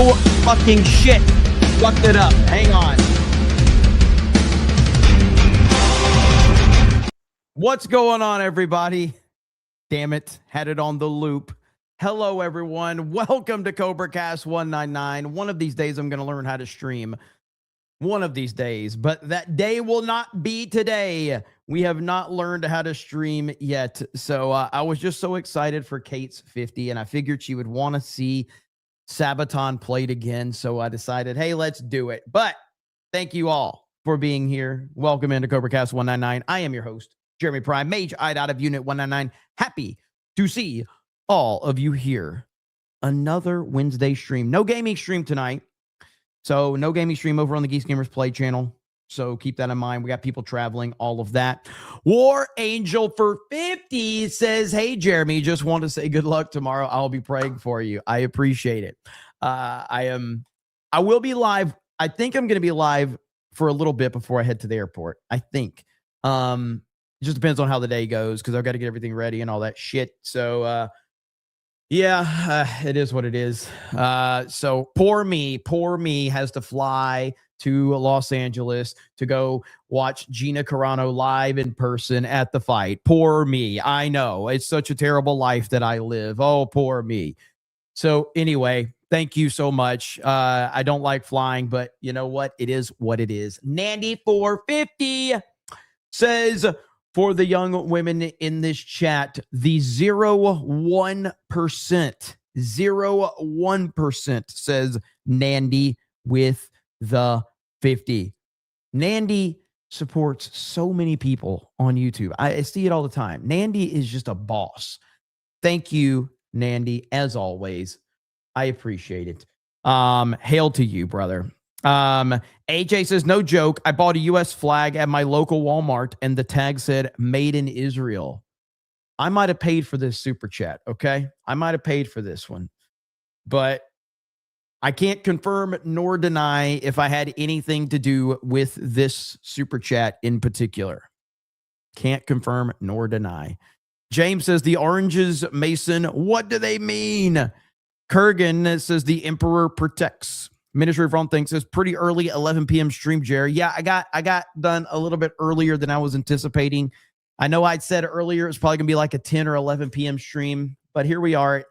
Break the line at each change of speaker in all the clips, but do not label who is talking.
Oh, fucking shit. Fucked it up. Hang on. What's going on, everybody? Damn it. Had it on the loop. Hello, everyone. Welcome to CobraCast 199. One of these days, I'm going to learn how to stream. One of these days, but that day will not be today. We have not learned how to stream yet. So I was just so excited for Kate's 50, and I figured she would want to see Sabaton played again. So I decided, hey, let's do it. But thank you all for being here. Welcome into CobraCast 199. I am your host, Jeremy Prime, Mage Eyed out of Unit 199. Happy to see all of you here. Another Wednesday stream. No gaming stream tonight. So no gaming stream over on the Geese Gamers Play channel. So keep that in mind. We got people traveling, all of that. War Angel for 50 says, hey, Jeremy, just want to say good luck tomorrow. I'll be praying for you. I appreciate it. I will be live. I think I'm going to be live for a little bit before I head to the airport. I think. It just depends on how the day goes because I've got to get everything ready and all that shit. So, it is what it is. So poor me has to fly to Los Angeles to go watch Gina Carano live in person at the fight. Poor me. I know it's such a terrible life that I live. Oh, poor me. So anyway, thank you so much. I don't like flying, but you know what? It is what it is. Nandy450 says, for the young women in this chat, the 0.1%, 0.1% says Nandy with the 50. Nandy supports so many people on YouTube. I see it all the time. Nandy is just a boss. Thank you, Nandy, as always. I appreciate it. Hail to you, brother. AJ says, no joke. I bought a U.S. flag at my local Walmart and the tag said made in Israel. I might have paid for this super chat. Okay. I might have paid for this one, but I can't confirm nor deny if I had anything to do with this super chat in particular. Can't confirm nor deny. James says the oranges, Mason. What do they mean? Kurgan says the Emperor protects. Ministry of Wrong Things says pretty early 11 p.m. stream, Jerry. Yeah, I got done a little bit earlier than I was anticipating. I know I'd said earlier it's probably gonna be like a 10 or 11 p.m. stream, but here we are.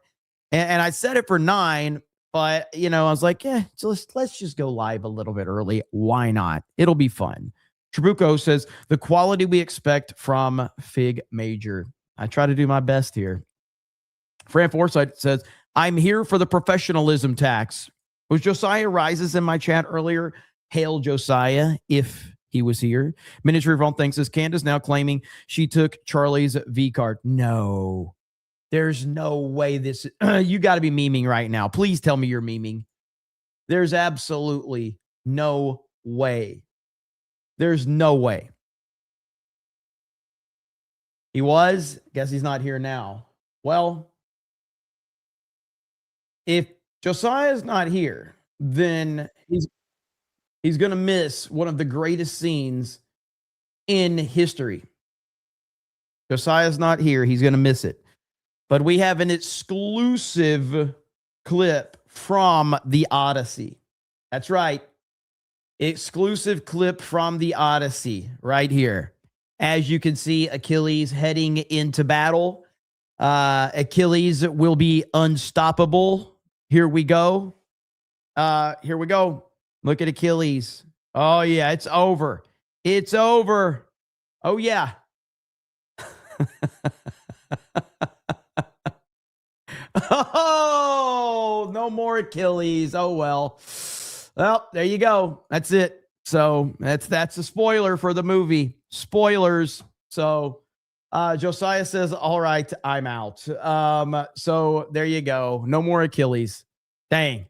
And I set it for 9, but you know, I was like, yeah, so let's just go live a little bit early. Why not? It'll be fun. Tribuco says the quality we expect from Fig Major. I try to do my best here. Fran Forsyth says, I'm here for the professionalism tax. Was Josiah Rises in my chat earlier? Hail Josiah, if he was here. Ministry of Wrong Things says, Candace now claiming she took Charlie's V card. No, there's no way this, you got to be memeing right now. Please tell me you're memeing. There's absolutely no way. There's no way. He was, guess he's not here now. Well, if Josiah's not here, then he's going to miss one of the greatest scenes in history. Josiah's not here. He's going to miss it. But we have an exclusive clip from the Odyssey. That's right. Exclusive clip from the Odyssey right here. As you can see, Achilles heading into battle. Achilles will be unstoppable. Here we go. Here we go. Look at Achilles. Oh, yeah, it's over. It's over. Oh, yeah. Oh, no more Achilles. Oh, well. Well, there you go. That's it. So that's a spoiler for the movie. Spoilers. So Josiah says, all right, I'm out. So there you go. No more Achilles. Dang.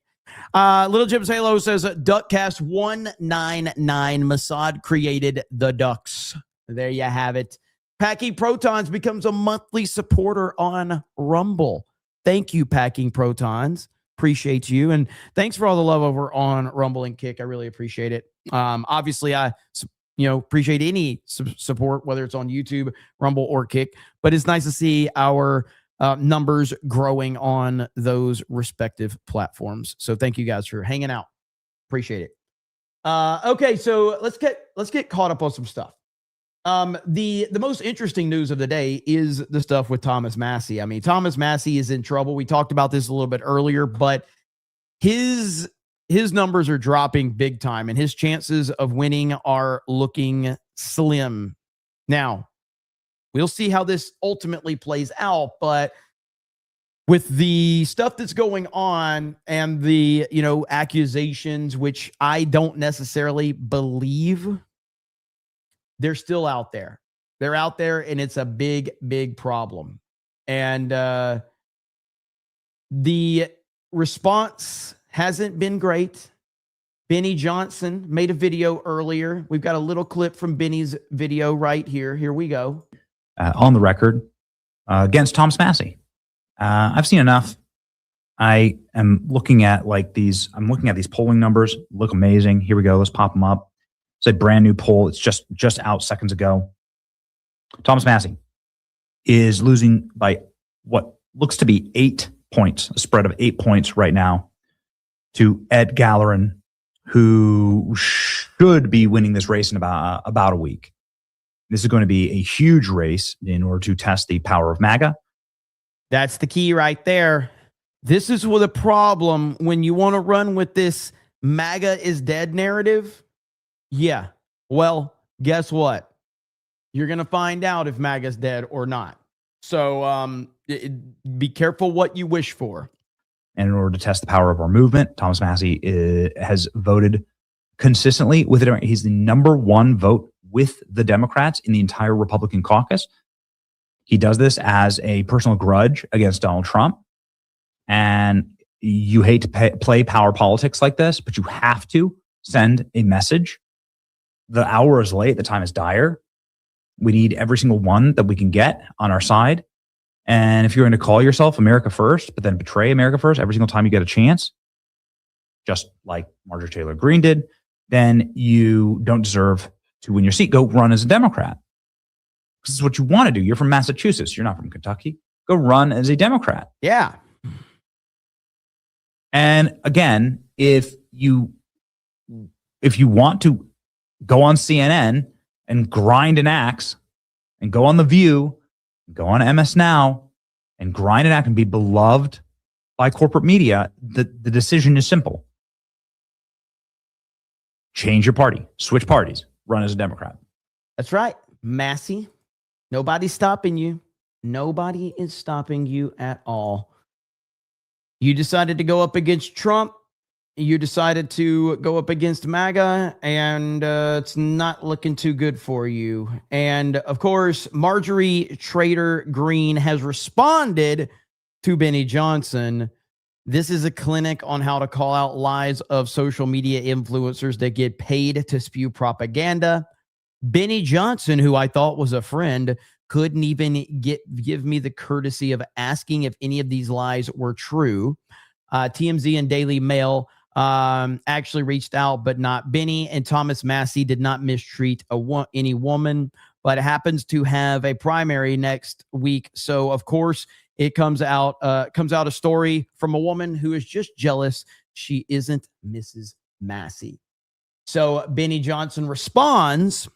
Little Jim's Halo says Duckcast 199 Mossad created the ducks. There you have it. Packing Protons becomes a monthly supporter on Rumble. Thank you, Packing Protons. Appreciate you. And thanks for all the love over on Rumble and Kick. I really appreciate it. Obviously, I appreciate any support, whether it's on YouTube, Rumble, or Kick. But it's nice to see our numbers growing on those respective platforms. So thank you guys for hanging out. Appreciate it. Okay, so let's get caught up on some stuff. The most interesting news of the day is the stuff with Thomas Massie. I mean, Thomas Massie is in trouble. We talked about this a little bit earlier, but his numbers are dropping big time, and his chances of winning are looking slim. Now, we'll see how this ultimately plays out, but with the stuff that's going on and the, accusations, which I don't necessarily believe, they're still out there. They're out there, and it's a big, big problem. And the response hasn't been great. Benny Johnson made a video earlier. We've got a little clip from Benny's video right here. Here we go.
On the record against Thomas Massie. I've seen enough. I am looking at these polling numbers. Look amazing. Here we go. Let's pop them up. It's a brand new poll. It's just out seconds ago. Thomas Massie is losing by what looks to be 8 points, a spread of 8 points right now to Ed Gallerin, who should be winning this race in about a week. This is going to be a huge race in order to test the power of MAGA.
That's the key right there. This is the problem when you want to run with this MAGA is dead narrative. Yeah. Well, guess what? You're going to find out if MAGA's dead or not. So be careful what you wish for.
And in order to test the power of our movement, Thomas Massie has voted consistently with it. He's the number one vote with the Democrats in the entire Republican caucus. He does this as a personal grudge against Donald Trump. And you hate to play power politics like this, but you have to send a message. The hour is late. The time is dire. We need every single one that we can get on our side. And if you're going to call yourself America First, but then betray America First every single time you get a chance, just like Marjorie Taylor Greene did, then you don't deserve to win your seat. Go run as a Democrat. This is what you want to do. You're from Massachusetts. You're not from Kentucky. Go run as a Democrat.
Yeah.
And again, if you want to go on CNN and grind an axe and go on The View, go on MS Now and grind an axe and be beloved by corporate media, the decision is simple. Change your party, switch parties, run as a Democrat.
That's right. Massie, nobody's stopping you. Nobody is stopping you at all. You decided to go up against Trump. You decided to go up against MAGA, and it's not looking too good for you. And of course, Marjorie Taylor Greene has responded to Benny Johnson. This is a clinic on how to call out lies of social media influencers that get paid to spew propaganda. Benny Johnson, who I thought was a friend, couldn't even give me the courtesy of asking if any of these lies were true. TMZ and Daily Mail actually reached out, but not Benny. And Thomas Massie did not mistreat any woman, but happens to have a primary next week. So, of course, it comes out a story from a woman who is just jealous she isn't Mrs. Massie. So Benny Johnson responds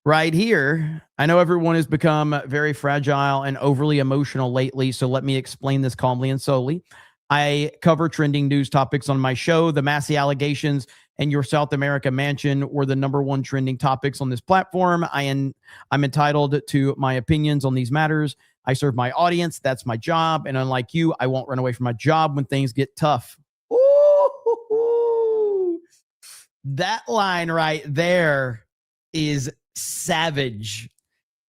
right here. I know everyone has become very fragile and overly emotional lately, so let me explain this calmly and slowly. I cover trending news topics on my show. The Massie allegations and your South America mansion were the #1 trending topics on this platform. I'm entitled to my opinions on these matters. I serve my audience. That's my job. And unlike you, I won't run away from my job when things get tough. Ooh, that line right there is savage.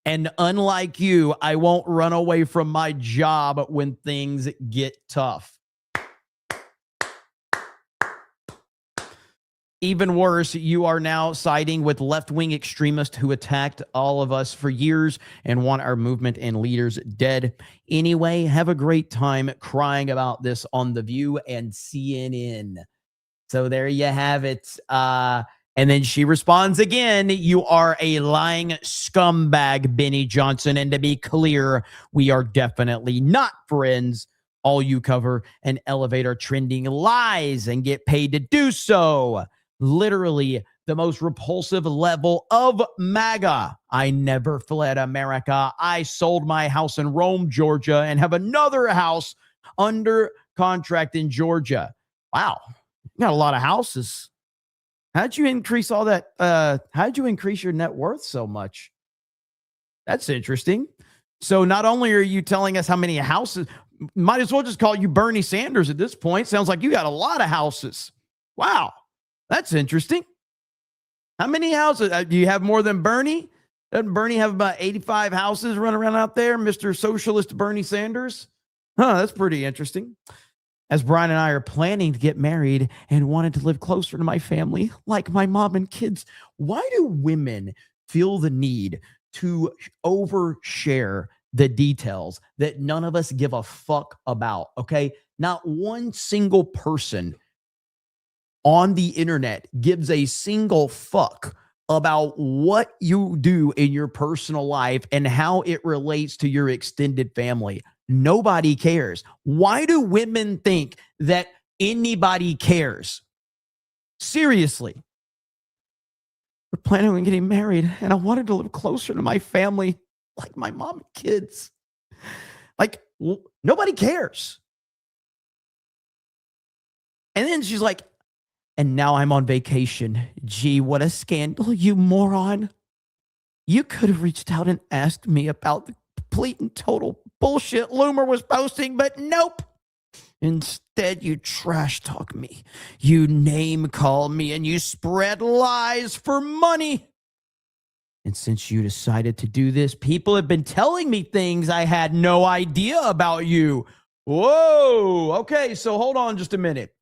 And unlike you, I won't run away from my job when things get tough. Even worse, you are now siding with left-wing extremists who attacked all of us for years and want our movement and leaders dead. Anyway, have a great time crying about this on The View and CNN. So there you have it. And then she responds again, you are a lying scumbag, Benny Johnson. And to be clear, we are definitely not friends. All you cover and elevate are trending lies and get paid to do so. Literally the most repulsive level of MAGA. I never fled America. I sold my house in Rome, Georgia, and have another house under contract in Georgia. Wow, you got a lot of houses. How'd you increase all that? How'd you increase your net worth so much? That's interesting. So not only are you telling us how many houses, might as well just call you Bernie Sanders at this point. Sounds like you got a lot of houses. Wow, that's interesting. How many houses? Do you have more than Bernie? Doesn't Bernie have about 85 houses running around out there, Mr. Socialist Bernie Sanders? That's pretty interesting. As Brian and I are planning to get married and wanted to live closer to my family, like my mom and kids, why do women feel the need to overshare the details that none of us give a fuck about? Okay. Not one single person on the internet gives a single fuck about what you do in your personal life and how it relates to your extended family. Nobody cares. Why do women think that anybody cares? Seriously. We're planning on getting married, and I wanted to live closer to my family, like my mom and kids. Like, nobody cares. And then she's like, and now I'm on vacation. Gee, what a scandal, you moron. You could have reached out and asked me about the complete and total bullshit Loomer was posting, but nope. Instead, you trash talk me. You name call me and you spread lies for money. And since you decided to do this, people have been telling me things I had no idea about you. Whoa. Okay, so hold on just a minute.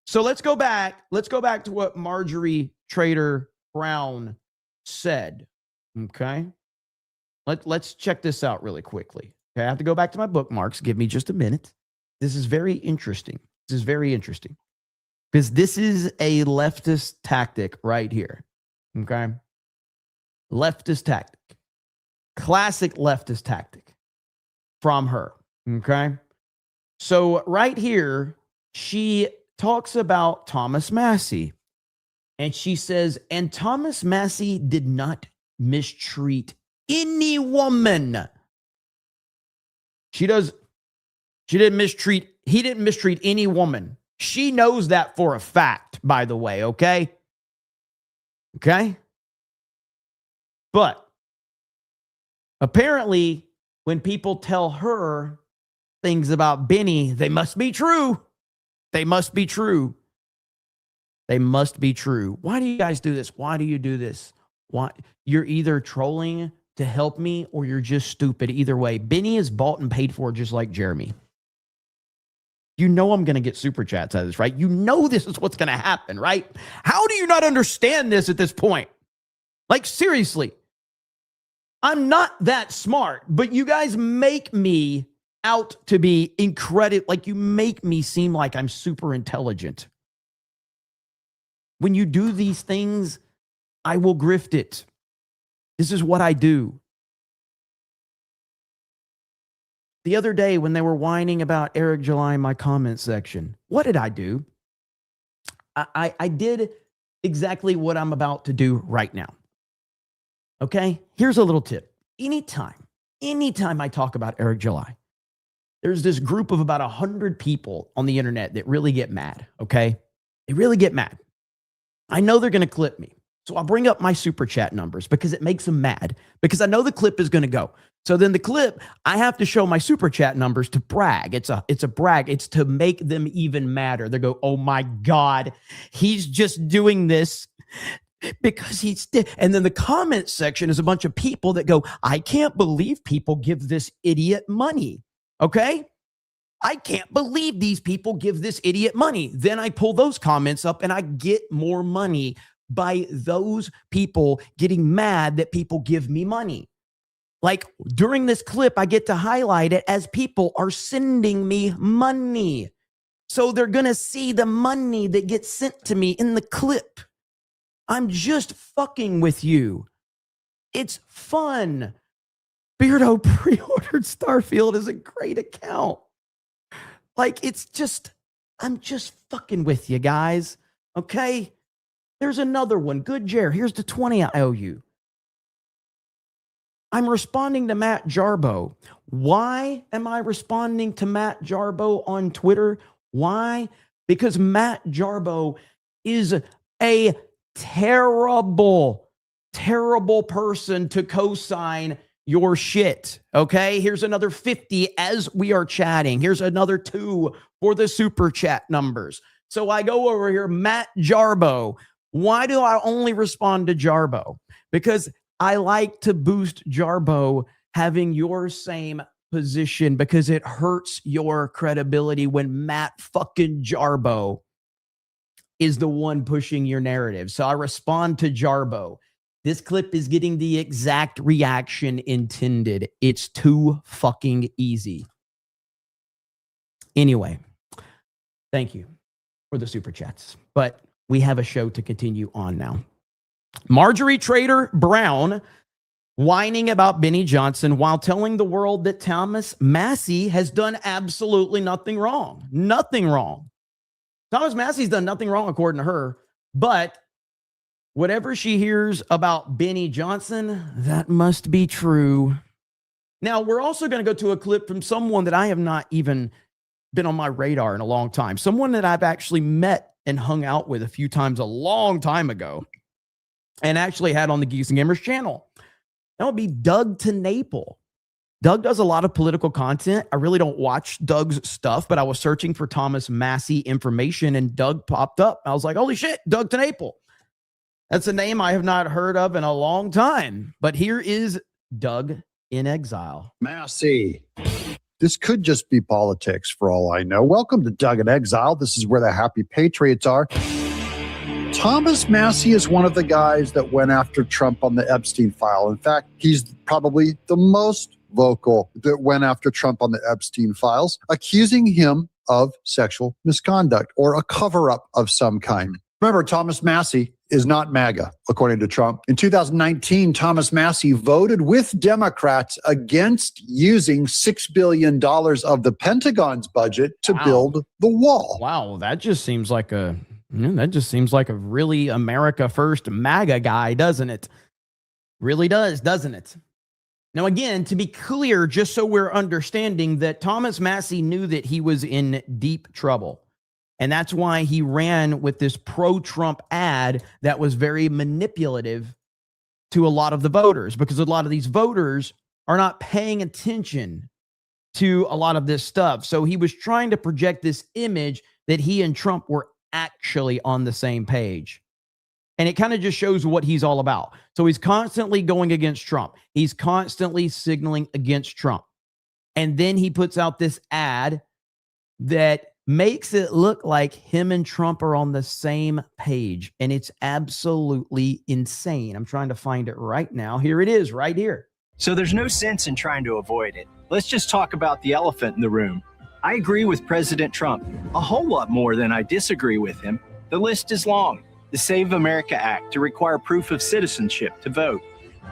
So let's go back. Let's go back to what Marjorie Trader Brown said. Okay. Let's check this out really quickly. Okay. I have to go back to my bookmarks. Give me just a minute. This is very interesting. This is very interesting because this is a leftist tactic right here. Okay. Leftist tactic. Classic leftist tactic from her. Okay. So right here, she talks about Thomas Massie. And she says, and Thomas Massie did not mistreat any woman. He didn't mistreat any woman. She knows that for a fact, by the way, okay? Okay? But apparently, when people tell her things about Benny, they must be true. They must be true. They must be true. Why do you guys do this? Why do you do this? Why? You're either trolling to help me or you're just stupid. Either way, Benny is bought and paid for just like Jeremy. You know I'm going to get super chats out of this, right? You know this is what's going to happen, right? How do you not understand this at this point? Like, seriously. I'm not that smart, but you guys make me out to be incredible. Like, you make me seem like I'm super intelligent. When you do these things, I will grift it. This is what I do. The other day when they were whining about Eric July in my comment section, what did I do? I did exactly what I'm about to do right now. Okay? Here's a little tip. Anytime I talk about Eric July, there's this group of about 100 people on the internet that really get mad, okay? They really get mad. I know they're going to clip me. So I'll bring up my super chat numbers because it makes them mad because I know the clip is going to go. So then the clip, I have to show my super chat numbers to brag. It's a brag. It's to make them even madder. They go, oh my God, he's just doing this because and then the comment section is a bunch of people that go, I can't believe people give this idiot money. Okay. I can't believe these people give this idiot money. Then I pull those comments up and I get more money by those people getting mad that people give me money. Like during this clip, I get to highlight it as people are sending me money. So they're going to see the money that gets sent to me in the clip. I'm just fucking with you. It's fun. Beardo pre-ordered Starfield is a great account. Like, I'm just fucking with you guys. Okay? There's another one. Good Jer. Here's the 20 I owe you. I'm responding to Matt Jarbo. Why am I responding to Matt Jarbo on Twitter? Why? Because Matt Jarbo is a terrible, terrible person to co-sign your shit. Okay? Here's another 50 as we are chatting. Here's another 2 for the super chat numbers. So I go over here, Matt Jarbo. Why do I only respond to Jarbo? Because I like to boost Jarbo having your same position, because it hurts your credibility when Matt fucking Jarbo is the one pushing your narrative. So I respond to Jarbo. This clip is getting the exact reaction intended. It's too fucking easy. Anyway, thank you for the super chats. But we have a show to continue on now. Marjorie Trader Brown whining about Benny Johnson while telling the world that Thomas Massie has done absolutely nothing wrong. Nothing wrong. Thomas Massie's done nothing wrong according to her, but whatever she hears about Benny Johnson, that must be true. Now, we're also going to go to a clip from someone that I have not even been on my radar in a long time. Someone that I've actually met and hung out with a few times a long time ago and actually had on the Geeks and Gamers channel. That would be Doug TeNapel. Doug does a lot of political content. I really don't watch Doug's stuff, but I was searching for Thomas Massie information and Doug popped up. I was like, holy shit, Doug TeNapel. That's a name I have not heard of in a long time. But here is Doug in exile.
Massie. This could just be politics for all I know. Welcome to Doug in Exile. This is where the happy patriots are. Thomas Massie is one of the guys that went after Trump on the Epstein file. In fact, he's probably the most vocal that went after Trump on the Epstein files, accusing him of sexual misconduct or a cover-up of some kind. Remember, Thomas Massie is not MAGA, according to Trump. In 2019, Thomas Massie voted with Democrats against using $6 billion of the Pentagon's budget to build the wall.
Wow, that just seems like a really America First MAGA guy, doesn't it? Really does, doesn't it? Now, again, to be clear, just so we're understanding that Thomas Massie knew that he was in deep trouble. And that's why he ran with this pro-Trump ad that was very manipulative to a lot of the voters, because a lot of these voters are not paying attention to a lot of this stuff. So he was trying to project this image that he and Trump were actually on the same page. And it kind of just shows what he's all about. So he's constantly going against Trump. He's constantly signaling against Trump. And then he puts out this ad that makes it look like him and Trump are on the same page. And it's absolutely insane. I'm trying to find it right now. Here it is, right here.
So there's no sense in trying to avoid it. Let's just talk about the elephant in the room. I agree with President Trump a whole lot more than I disagree with him. The list is long. The Save America Act to require proof of citizenship to vote,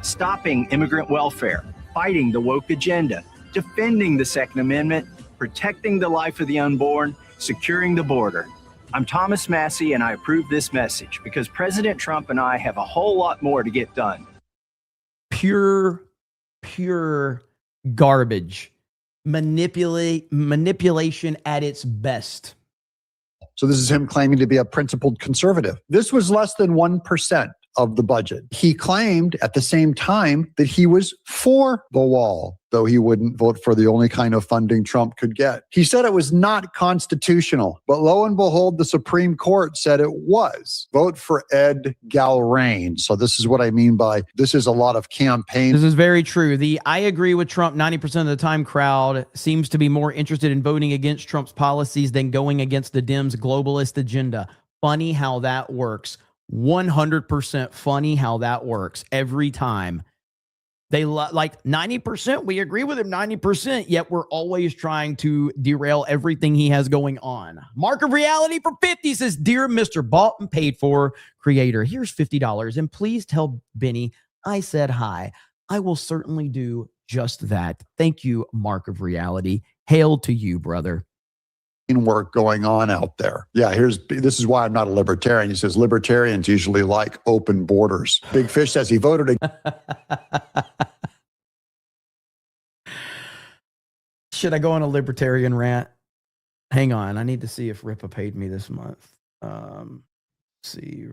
stopping immigrant welfare, fighting the woke agenda, defending the Second Amendment, protecting the life of the unborn, securing the border. I'm Thomas Massie, and I approve this message because President Trump and I have a whole lot more to get done.
Pure garbage. Manipulation at its best.
So this is him claiming to be a principled conservative. This was less than 1% of the budget. He claimed at the same time that he was for the wall, though he wouldn't vote for the only kind of funding Trump could get. He said it was not constitutional, but lo and behold, the Supreme Court said it was. Vote for Ed Galrain. So this is what I mean by this is a lot of campaign.
This is very true. The I agree with Trump 90% of the time crowd seems to be more interested in voting against Trump's policies than going against the Dems' globalist agenda. Funny how that works. 100% funny how that works every time. They like 90%. We agree with him 90%, yet we're always trying to derail everything he has going on. Mark of Reality for 50 says, Dear Mr. Bought and Paid For Creator, here's $50. And please tell Benny I said hi. I will certainly do just that. Thank you, Mark of Reality. Hail to you, brother.
Work going on out there. Yeah, this is why I'm not a libertarian. He says libertarians usually like open borders. Big Fish says he voted.
Should I go on a libertarian rant? Hang on. I need to see if Ripa paid me this month. See.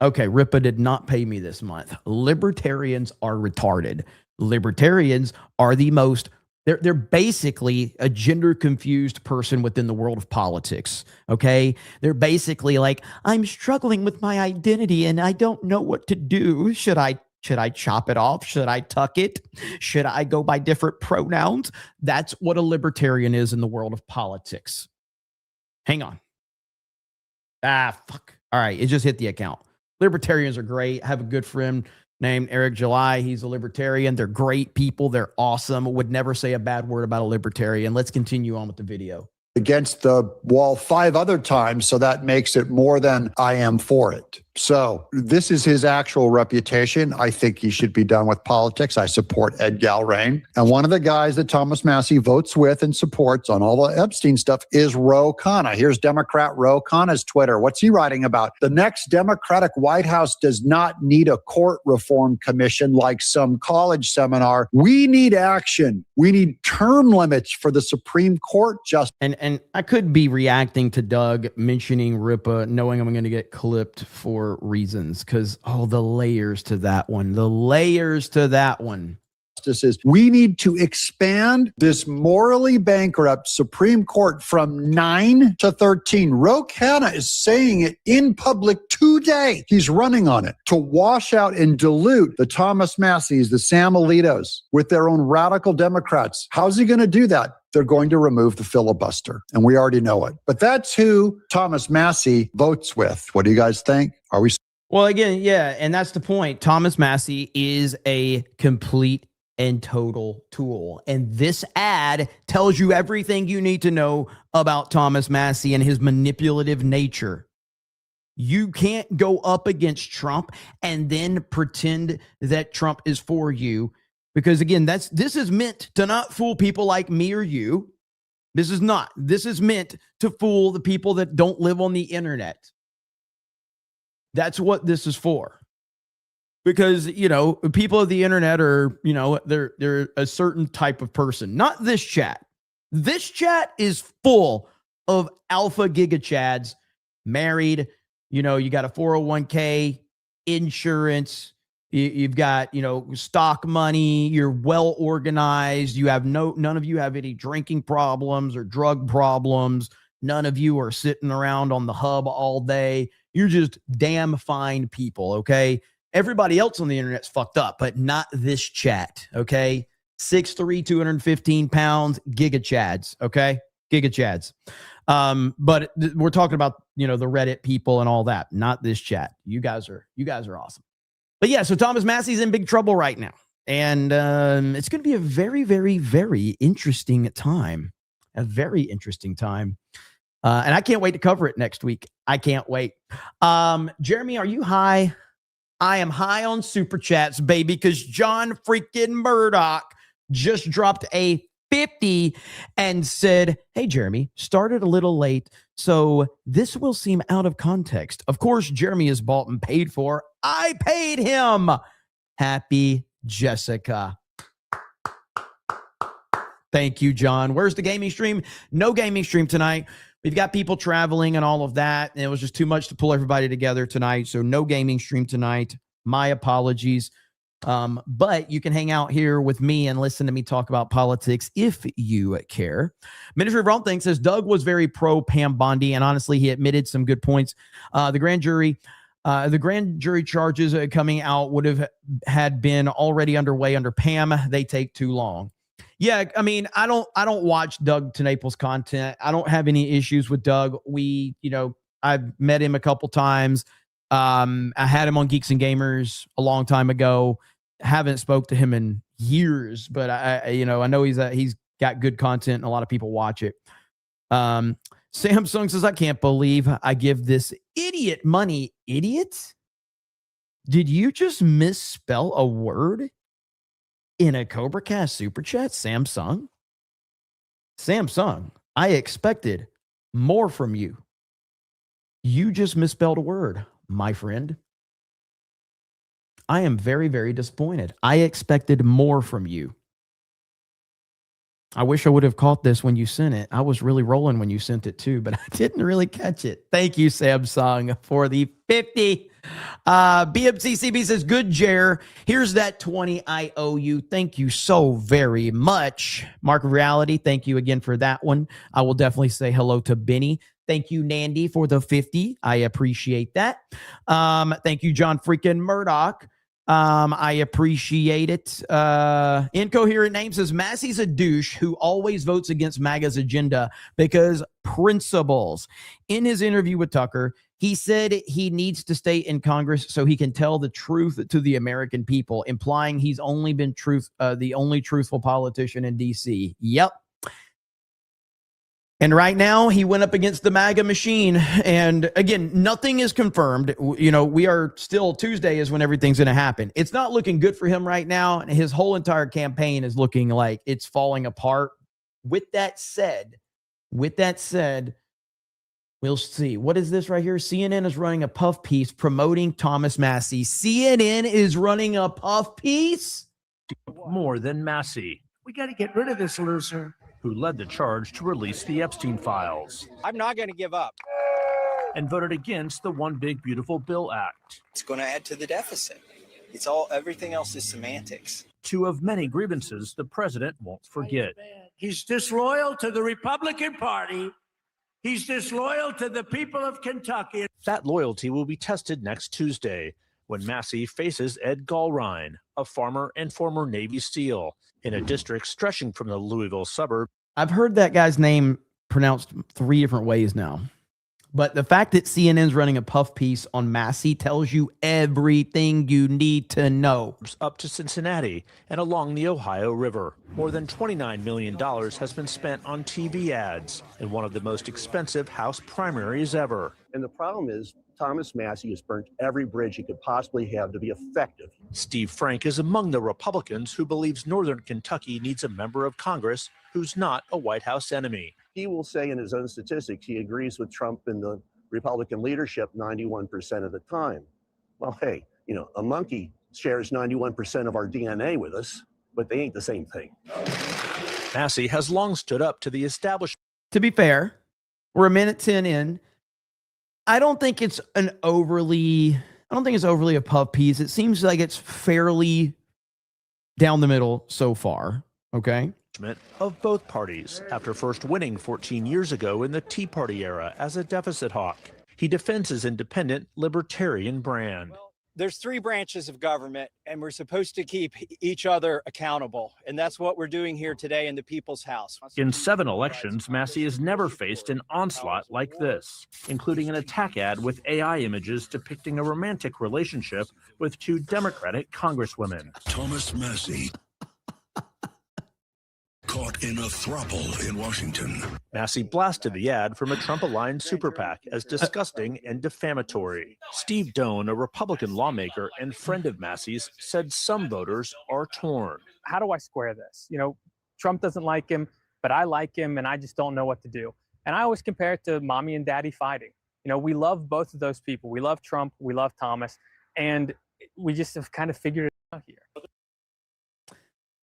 Okay, Ripa did not pay me this month. Libertarians are retarded. Libertarians are the most They're basically a gender confused person within the world of politics. Okay. They're basically like, I'm struggling with my identity and I don't know what to do. Should I chop it off? Should I tuck it? Should I go by different pronouns? That's what a libertarian is in the world of politics. Hang on. Fuck. All right. It just hit the account. Libertarians are great. I have a good friend named Eric July. He's a libertarian. They're great people. They're awesome. Would never say a bad word about a libertarian. Let's continue on with the video.
Against the wall 5 other times, so that makes it more than I am for it. So this is his actual reputation. I think he should be done with politics. I support Ed Galrain. And one of the guys that Thomas Massie votes with and supports on all the Epstein stuff is Ro Khanna. Here's Democrat Ro Khanna's Twitter. What's he writing about? The next Democratic White House does not need a court reform commission like some college seminar. We need action. We need term limits for the Supreme Court justice.
And I could be reacting to Doug mentioning Ripa, knowing I'm going to get clipped for reasons, because the layers to that one.
Is we need to expand this morally bankrupt Supreme Court from 9 to 13. Ro Khanna is saying it in public today. He's running on it to wash out and dilute the Thomas Massies, the Sam Alitos with their own radical Democrats. How's he going to do that? They're going to remove the filibuster, and we already know it. But that's who Thomas Massie votes with. What do you guys think? Are we?
Well, again, yeah, and that's the point. Thomas Massie is a complete and total tool. And this ad tells you everything you need to know about Thomas Massie and his manipulative nature. You can't go up against Trump and then pretend that Trump is for you. Because again, this is meant to not fool people like me or you. This is not. This is meant to fool the people that don't live on the internet. That's what this is for. Because, people of the internet are, they're a certain type of person. Not this chat. This chat is full of alpha gigachads, married, you got a 401k, insurance, you've got, stock money, you're well organized, you have none of you have any drinking problems or drug problems. None of you are sitting around on the hub all day. You're just damn fine people, okay? Everybody else on the internet's fucked up, but not this chat, okay? 6'3", 215 pounds, gigachads, okay? Gigachads. But we're talking about, the Reddit people and all that, not this chat. You guys are awesome. But yeah, so Thomas Massie's in big trouble right now. And it's going to be a very, very, very interesting time. A very interesting time. And I can't wait to cover it next week. I can't wait. Jeremy, are you high? I am high on super chats, baby, because John freaking Murdoch just dropped a 50 and said, hey, Jeremy, started a little late, so this will seem out of context. Of course, Jeremy is bought and paid for. I paid him. Happy Jessica. Thank you, John. Where's the gaming stream? No gaming stream tonight. We've got people traveling and all of that, and it was just too much to pull everybody together tonight, so no gaming stream tonight. My apologies. But you can hang out here with me and listen to me talk about politics if you care. Ministry of Wrong Thing says Doug was very pro Pam Bondi, and honestly, he admitted some good points. The grand jury charges coming out would have had been already underway under Pam. They take too long. Yeah, I mean, I don't watch Doug TeNaples content. I don't have any issues with Doug. I've met him a couple times. I had him on Geeks and Gamers a long time ago. Haven't spoke to him in years, but I know he's got good content and a lot of people watch it. Samsung says, I can't believe I give this idiot money. Idiot? Did you just misspell a word in a CobraCast super chat? Samsung, I expected more from you. You just misspelled a word, my friend. I am very, very disappointed. I expected more from you. I wish I would have caught this when you sent it. I was really rolling when you sent it too, but I didn't really catch it. Thank you, Samsung, for the 50. BMCCB says, good, Jer. Here's that 20 I owe you. Thank you so very much. Mark of Reality, thank you again for that one. I will definitely say hello to Benny. Thank you, Nandy, for the 50. I appreciate that. Thank you, John freaking Murdoch. I appreciate it. Incoherent Name says, Massie's a douche who always votes against MAGA's agenda because principles. In his interview with Tucker, he said he needs to stay in Congress so he can tell the truth to the American people, implying he's only been the only truthful politician in D.C. Yep. And right now, he went up against the MAGA machine. And again, nothing is confirmed. We are still, Tuesday is when everything's going to happen. It's not looking good for him right now. And his whole entire campaign is looking like it's falling apart. With that said, we'll see. What is this right here? CNN is running a puff piece promoting Thomas Massie. CNN is running a puff piece?
More than Massie. We got to get rid of this loser who led the charge to release the Epstein files.
I'm not going to give up.
And voted against the One Big Beautiful Bill Act.
It's going to add to the deficit. Everything else is semantics.
Two of many grievances the president won't forget.
He's disloyal to the Republican Party. He's disloyal to the people of Kentucky.
That loyalty will be tested next Tuesday when Massie faces Ed Gallrein, a farmer and former Navy SEAL, in a district stretching from the Louisville suburb.
I've heard that guy's name pronounced 3 different ways now. But the fact that CNN's running a puff piece on Massie tells you everything you need to know.
Up to Cincinnati and along the Ohio River. More than $29 million has been spent on TV ads in one of the most expensive House primaries ever.
And the problem is Thomas Massie has burnt every bridge he could possibly have to be effective.
Steve Frank is among the Republicans who believes Northern Kentucky needs a member of Congress who's not a White House enemy.
He will say in his own statistics he agrees with Trump and the Republican leadership 91% of the time. Well, hey, a monkey shares 91% of our DNA with us, but they ain't the same thing.
Massie has long stood up to the establishment.
To be fair, we're a minute 10 in. I don't think it's overly a puff piece. It seems like it's fairly down the middle so far. Okay.
Of both parties after first winning 14 years ago in the Tea Party era as a deficit hawk. He defends his independent libertarian brand.
There's 3 branches of government, and we're supposed to keep each other accountable. And that's what we're doing here today in the People's House.
In 7 elections, Massie has never faced an onslaught like this, including an attack ad with AI images depicting a romantic relationship with 2 Democratic congresswomen.
Thomas Massie. Caught in a throuple in Washington.
Massie blasted the ad from a Trump-aligned super PAC as disgusting and defamatory. Steve Doan, a Republican lawmaker and friend of Massie's, said some voters are torn.
How do I square this? Trump doesn't like him, but I like him, and I just don't know what to do. And I always compare it to mommy and daddy fighting. We love both of those people. We love Trump. We love Thomas. And we just have kind of figured it out here.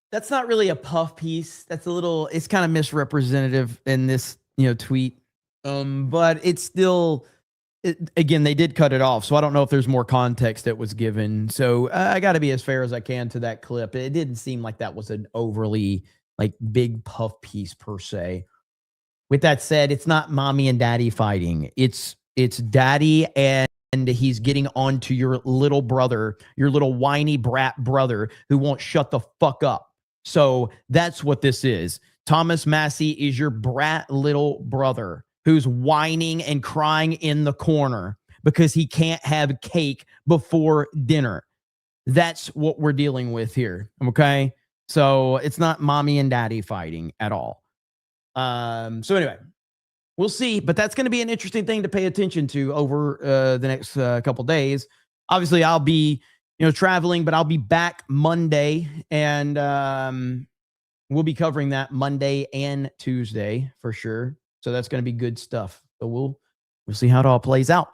That's not really a puff piece. It's kind of misrepresentative in this, tweet. But it's still, again, they did cut it off. So I don't know if there's more context that was given. So I got to be as fair as I can to that clip. It didn't seem like that was an overly big puff piece per se. With that said, it's not mommy and daddy fighting. It's daddy and he's getting on to your little brother, your little whiny brat brother who won't shut the fuck up. So that's what this is. Thomas Massie is your brat little brother who's whining and crying in the corner. because he can't have cake before dinner. That's what we're dealing with here. Okay. So it's not mommy and daddy fighting at all. So anyway, we'll see, but that's going to be an interesting thing to pay attention to over the next couple days. Obviously, I'll be, traveling, but I'll be back Monday, and we'll be covering that Monday and Tuesday for sure. So that's going to be good stuff. So we'll see how it all plays out.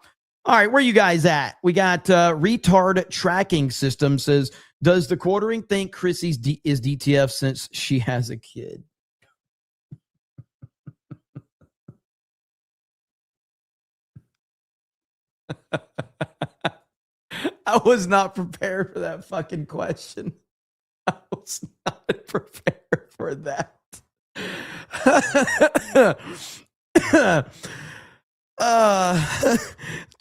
All right, where you guys at? We got retard tracking system says, does the quartering think Chrissy is DTF since she has a kid? I was not prepared for that fucking question. I was not prepared for that.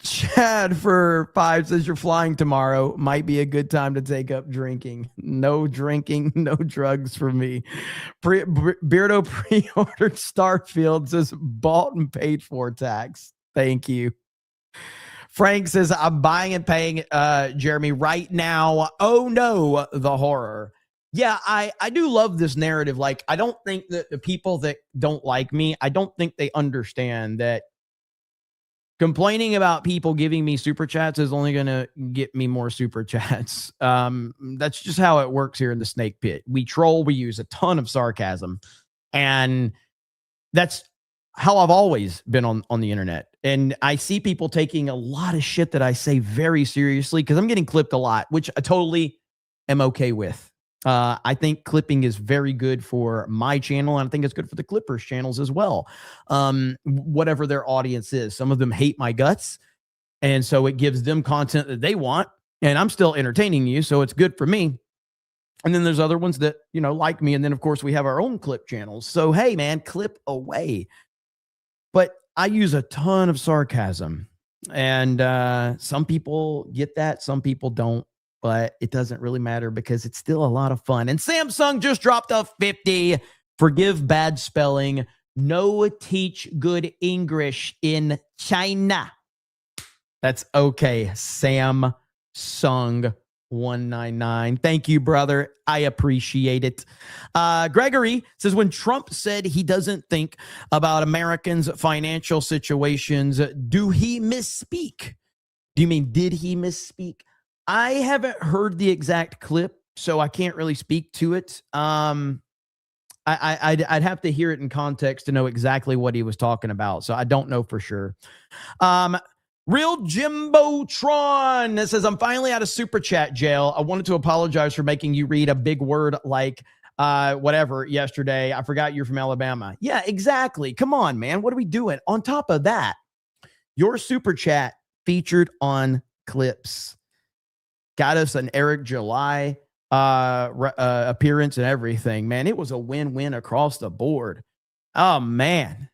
Chad for 5 says you're flying tomorrow. Might be a good time to take up drinking. No drinking, no drugs for me. Beardo pre-ordered Starfield says bought and paid for tax. Thank you. Frank says, I'm buying and paying Jeremy right now. Oh no, the horror. Yeah, I do love this narrative. Like, I don't think that the people that don't like me, I don't think they understand that complaining about people giving me super chats is only going to get me more super chats. That's just how it works here in the snake pit. We troll, we use a ton of sarcasm, and that's how I've always been on the internet. And I see people taking a lot of shit that I say very seriously because I'm getting clipped a lot, which I totally am okay with. I think clipping is very good for my channel, and I think it's good for the Clippers channels as well. Whatever their audience is. Some of them hate my guts, and so it gives them content that they want, and I'm still entertaining you, so it's good for me. And then there's other ones that, like me, and then, of course, we have our own clip channels. So, hey, man, clip away. But I use a ton of sarcasm, and some people get that, some people don't. But it doesn't really matter because it's still a lot of fun. And Samsung just dropped a 50. Forgive bad spelling. No teach good English in China. That's okay. Samsung 199. Thank you, brother. I appreciate it. Gregory says, when Trump said he doesn't think about Americans' financial situations, do he misspeak? Do you mean, did he misspeak? I haven't heard the exact clip, so I can't really speak to it. I'd have to hear it in context to know exactly what he was talking about, so I don't know for sure. Real Jimbotron that says, I'm finally out of super chat jail. I wanted to apologize for making you read a big word like whatever yesterday. I forgot you're from Alabama. Yeah, exactly. Come on, man. What are we doing? On top of that, your super chat featured on Clips. Got us an Eric July appearance and everything, man. It was a win-win across the board. Oh, man.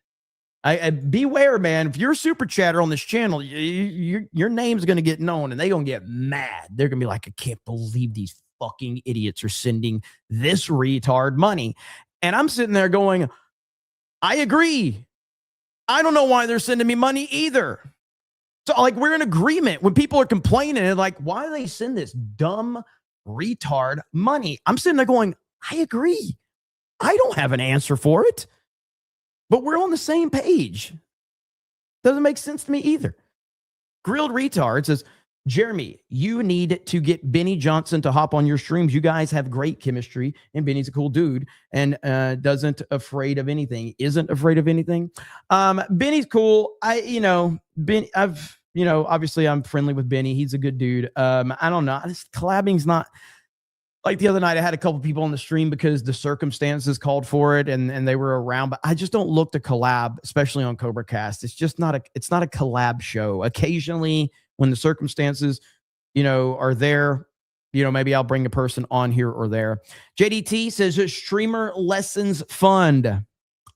I beware, man. If you're a super chatter on this channel, your name's going to get known, and they're going to get mad. They're going to be like, I can't believe these fucking idiots are sending this retard money. And I'm sitting there going, I agree. I don't know why they're sending me money either. So, like, we're in agreement. When people are complaining and like, why do they send this dumb retard money? I'm sitting there going, I agree. I don't have an answer for it, but we're on the same page. Doesn't make sense to me either. Grilled Retard says, Jeremy, you need to get Benny Johnson to hop on your streams. You guys have great chemistry, and Benny's a cool dude and isn't afraid of anything. Benny's cool. Obviously I'm friendly with Benny. He's a good dude. I don't know. Collabing's not like the other night. I had a couple people on the stream because the circumstances called for it and they were around, but I just don't look to collab, especially on CobraCast. It's just not a collab show. Occasionally when the circumstances, are there, maybe I'll bring a person on here or there. JDT says Streamer Lessons Fund.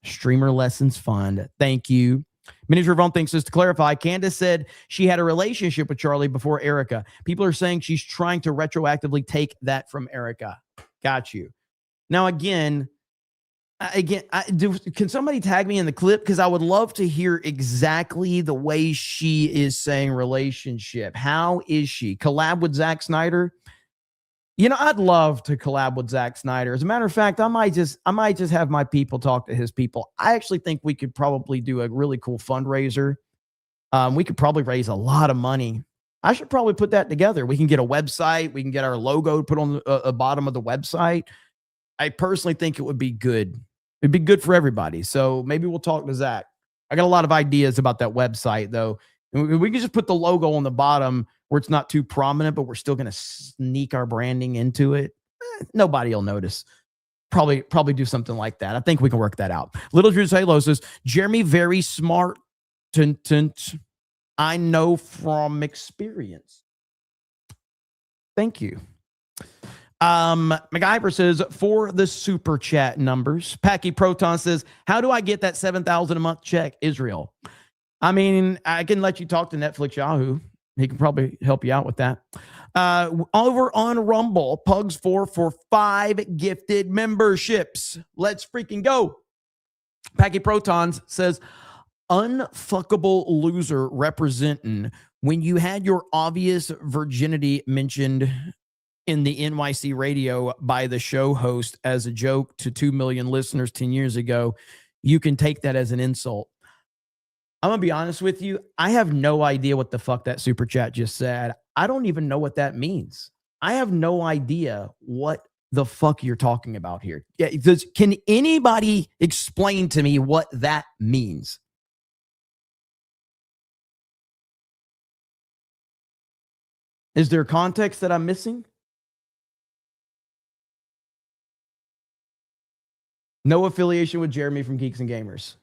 Streamer Lessons Fund. Thank you. Miniature Von thinks, says, to clarify, Candace said she had a relationship with Charlie before Erica. People are saying she's trying to retroactively take that from Erica. Got you. Now, again, again, can somebody tag me in the clip? Because I would love to hear exactly the way she is saying relationship. How is she? Collab with Zack Snyder? You know, I'd love to collab with Zack Snyder. As a matter of fact, I might just have my people talk to his people. I actually think we could probably do a really cool fundraiser. We could probably raise a lot of money. I should probably put that together. We can get a website. We can get our logo put on the bottom of the website. I personally think it would be good. It'd be good for everybody. So maybe we'll talk to Zach. I got a lot of ideas about that website, though. We can just put the logo on the bottom where it's not too prominent, but we're still going to sneak our branding into it. Nobody will notice. Probably do something like that. I think we can work that out. Little Drew Halo says, Jeremy, very smart. I know from experience. Thank you. MacGyver says, for the super chat numbers. Packy Proton says, how do I get that $7,000 a month check, Israel? I mean, I can let you talk to Netflix Yahoo. He can probably help you out with that. Over on Rumble, Pugs4 for 5 gifted memberships. Let's freaking go. Packy Protons says, unfuckable loser representing when you had your obvious virginity mentioned in the NYC radio by the show host as a joke to 2 million listeners 10 years ago, you can take that as an insult. I'm going to be honest with you. I have no idea what the fuck that super chat just said. I don't even know what that means. I have no idea what the fuck you're talking about here. Yeah, can anybody explain to me what that means? Is there context that I'm missing? No affiliation with Jeremy from Geeks and Gamers.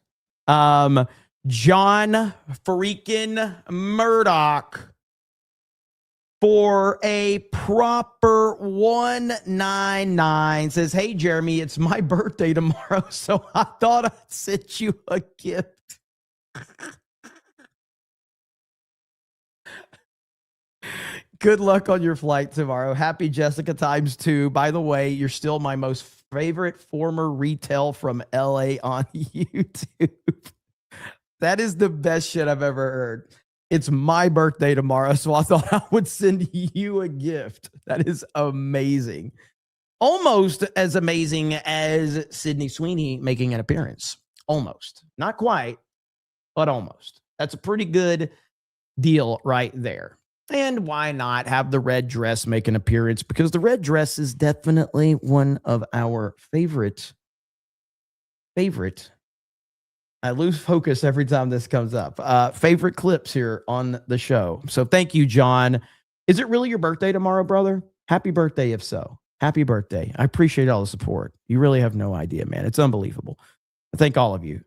John freaking Murdoch for a proper 199 says, hey, Jeremy, it's my birthday tomorrow, so I thought I'd send you a gift. Good luck on your flight tomorrow. Happy Jessica ×2. By the way, you're still my most favorite former retail from LA on YouTube. That is the best shit I've ever heard. It's my birthday tomorrow, so I thought I would send you a gift. That is amazing. Almost as amazing as Sydney Sweeney making an appearance. Almost. Not quite, but almost. That's a pretty good deal right there. And why not have the red dress make an appearance? Because the red dress is definitely one of our favorite. I lose focus every time this comes up. Favorite clips here on the show. So thank you, John. Is it really your birthday tomorrow, brother? Happy birthday, if so. Happy birthday. I appreciate all the support. You really have no idea, man. It's unbelievable. I thank all of you.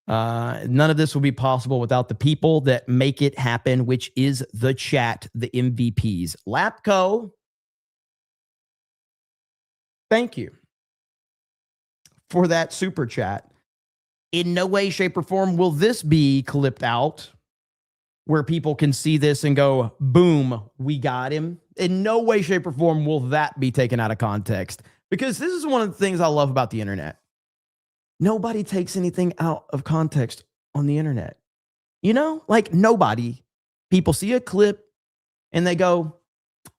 None of this will be possible without the people that make it happen, which is the chat, the MVPs. Lapco, thank you for that super chat. In no way, shape, or form will this be clipped out where people can see this and go, boom, we got him. In no way, shape, or form will that be taken out of context, because this is one of the things I love about the internet. Nobody takes anything out of context on the internet. You know, like nobody. People see a clip and they go,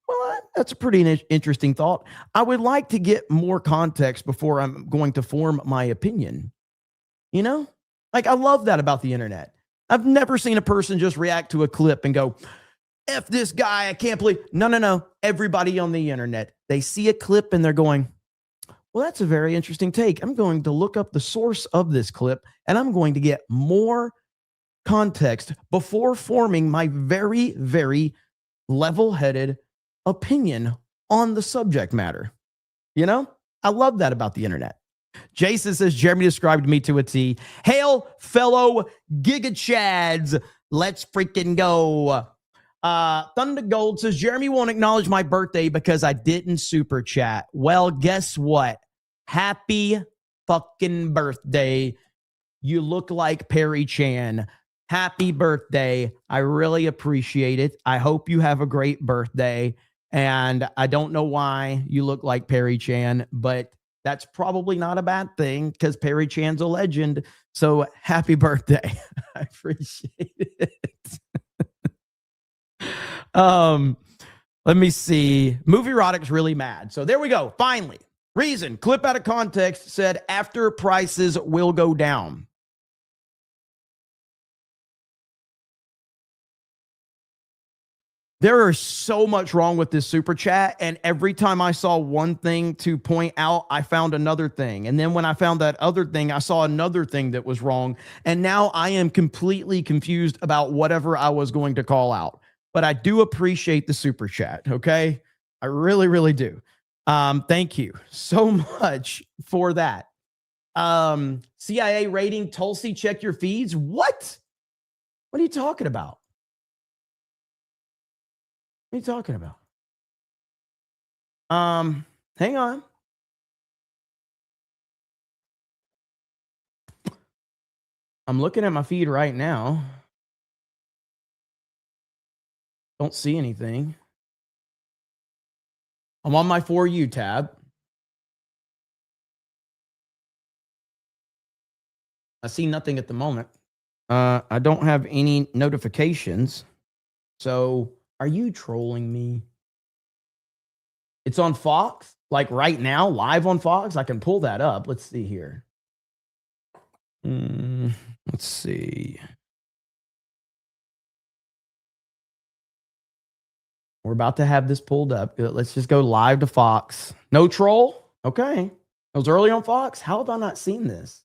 well, that's a pretty interesting thought. I would like to get more context before I'm going to form my opinion. You know, like I love that about the internet. I've never seen a person just react to a clip and go, F this guy, I can't believe. No. Everybody on the internet, they see a clip and they're going, well, that's a very interesting take. I'm going to look up the source of this clip and I'm going to get more context before forming my very, very level-headed opinion on the subject matter. You know, I love that about the internet. Jason says, Jeremy described me to a T. Hail, fellow Giga Chads. Let's freaking go. Thunder Gold says, Jeremy won't acknowledge my birthday because I didn't super chat. Well, guess what? Happy fucking birthday. You look like Perry Chan. Happy birthday. I really appreciate it. I hope you have a great birthday. And I don't know why you look like Perry Chan, but That's probably not a bad thing because Perry Chan's a legend. So happy birthday. I appreciate it. Let me see. Movie Erotic's really mad. So there we go. Finally. Reason, clip out of context, said after prices will go down. There is so much wrong with this super chat. And every time I saw one thing to point out, I found another thing. And then when I found that other thing, I saw another thing that was wrong. And now I am completely confused about whatever I was going to call out. But I do appreciate the super chat. Okay. I really, really do. Thank you so much for that. CIA rating Tulsi, check your feeds. What? What are you talking about? What are you talking about? Hang on. I'm looking at my feed right now. Don't see anything. I'm on my For You tab. I see nothing at the moment. I don't have any notifications. So are you trolling me? It's on Fox, like right now, live on Fox. I can pull that up. Let's see here. Let's see. We're about to have this pulled up. Let's just go live to Fox. No troll? Okay. It was early on Fox. How have I not seen this?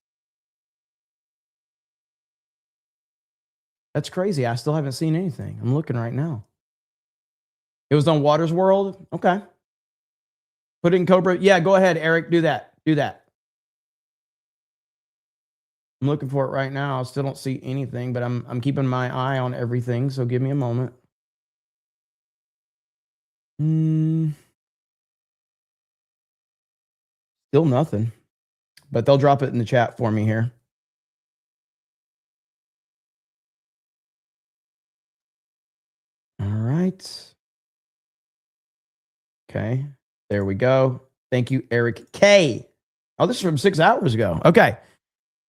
That's crazy. I still haven't seen anything. I'm looking right now. It was on Waters World? Okay. Put it in Cobra. Yeah, go ahead, Eric. Do that. Do that. I'm looking for it right now. I still don't see anything, but I'm keeping my eye on everything, so give me a moment. Still nothing. But they'll drop it in the chat for me here. All right. Okay. There we go. Thank you, Eric K. Oh, this is from 6 hours ago. Okay.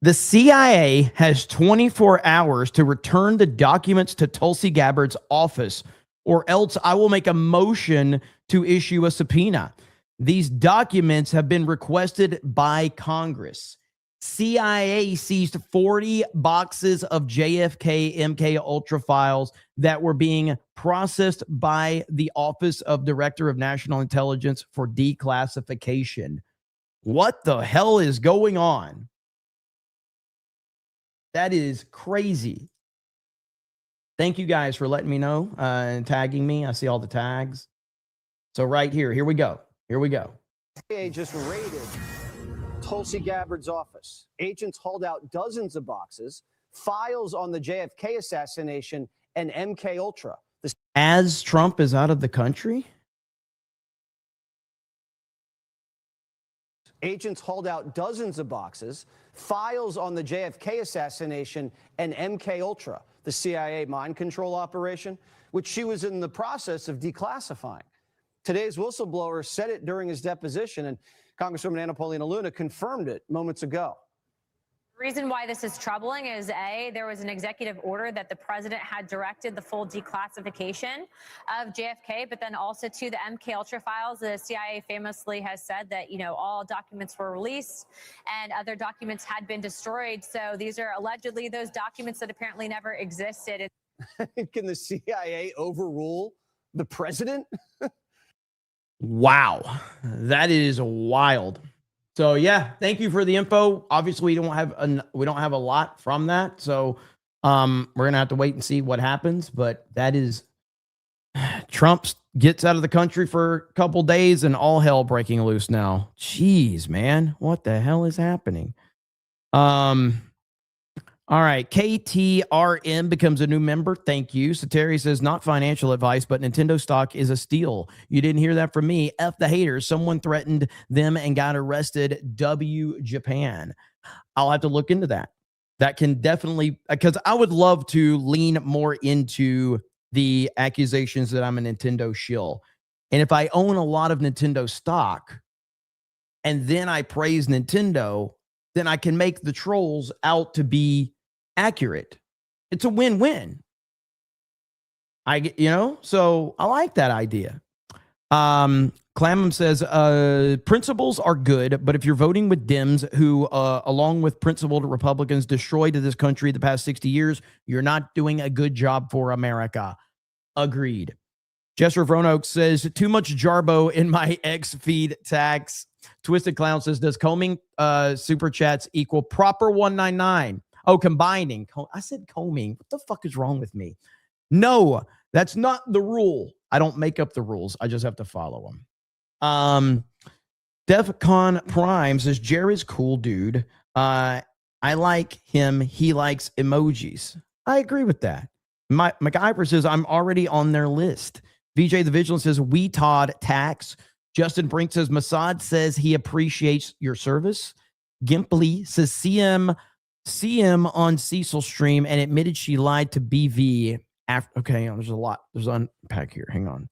The CIA has 24 hours to return the documents to Tulsi Gabbard's office, or else I will make a motion to issue a subpoena. These documents have been requested by Congress. CIA seized 40 boxes of JFK MK Ultra files that were being processed by the Office of Director of National Intelligence for declassification. What the hell is going on? That is crazy. Thank you guys for letting me know and tagging me. I see all the tags. So right here, here we go. Here we go.
CIA just raided Tulsi Gabbard's office. Agents hauled out dozens of boxes, files on the JFK assassination and MK Ultra.
As Trump is out of the country?
Agents hauled out dozens of boxes, files on the JFK assassination and MK Ultra, the CIA mind control operation, which she was in the process of declassifying. Today's whistleblower said it during his deposition, and Congresswoman Anna Paulina Luna confirmed it moments ago.
The reason why this is troubling is, A, there was an executive order that the president had directed the full declassification of JFK, but then also to the MK Ultra files. The CIA famously has said that, you know, all documents were released and other documents had been destroyed. So these are allegedly those documents that apparently never existed.
Can the CIA overrule the president?
Wow. That is wild. So yeah, thank you for the info. Obviously, we don't have a lot from that. So we're gonna have to wait and see what happens. But that is Trump gets out of the country for a couple days and all hell breaking loose now. Jeez, man. What the hell is happening? All right, KTRM becomes a new member. Thank you. So Terry says, not financial advice, but Nintendo stock is a steal. You didn't hear that from me. F the haters. Someone threatened them and got arrested. W Japan. I'll have to look into that. That can definitely, because I would love to lean more into the accusations that I'm a Nintendo shill. And if I own a lot of Nintendo stock and then I praise Nintendo, then I can make the trolls out to be accurate. It's a win-win. So I like that idea. Clamam says, principles are good, but if you're voting with Dems who, along with principled Republicans, destroyed this country the past 60 years, you're not doing a good job for America. Agreed. Jester of Roanoke says, too much Jarbo in my X feed tax. Twisted Clown says, does combing super chats equal proper 199? Oh, combining. I said combing. What the fuck is wrong with me? No, that's not the rule. I don't make up the rules. I just have to follow them. DEFCON Prime says, Jerry's cool, dude. I like him. He likes emojis. I agree with that. MacGyver says, I'm already on their list. VJ the Vigilant says, we Todd tax. Justin Brink says, Mossad says he appreciates your service. Gimply says, CM on Cecil stream and admitted she lied to BV. Okay, there's a lot. There's unpack here. Hang on.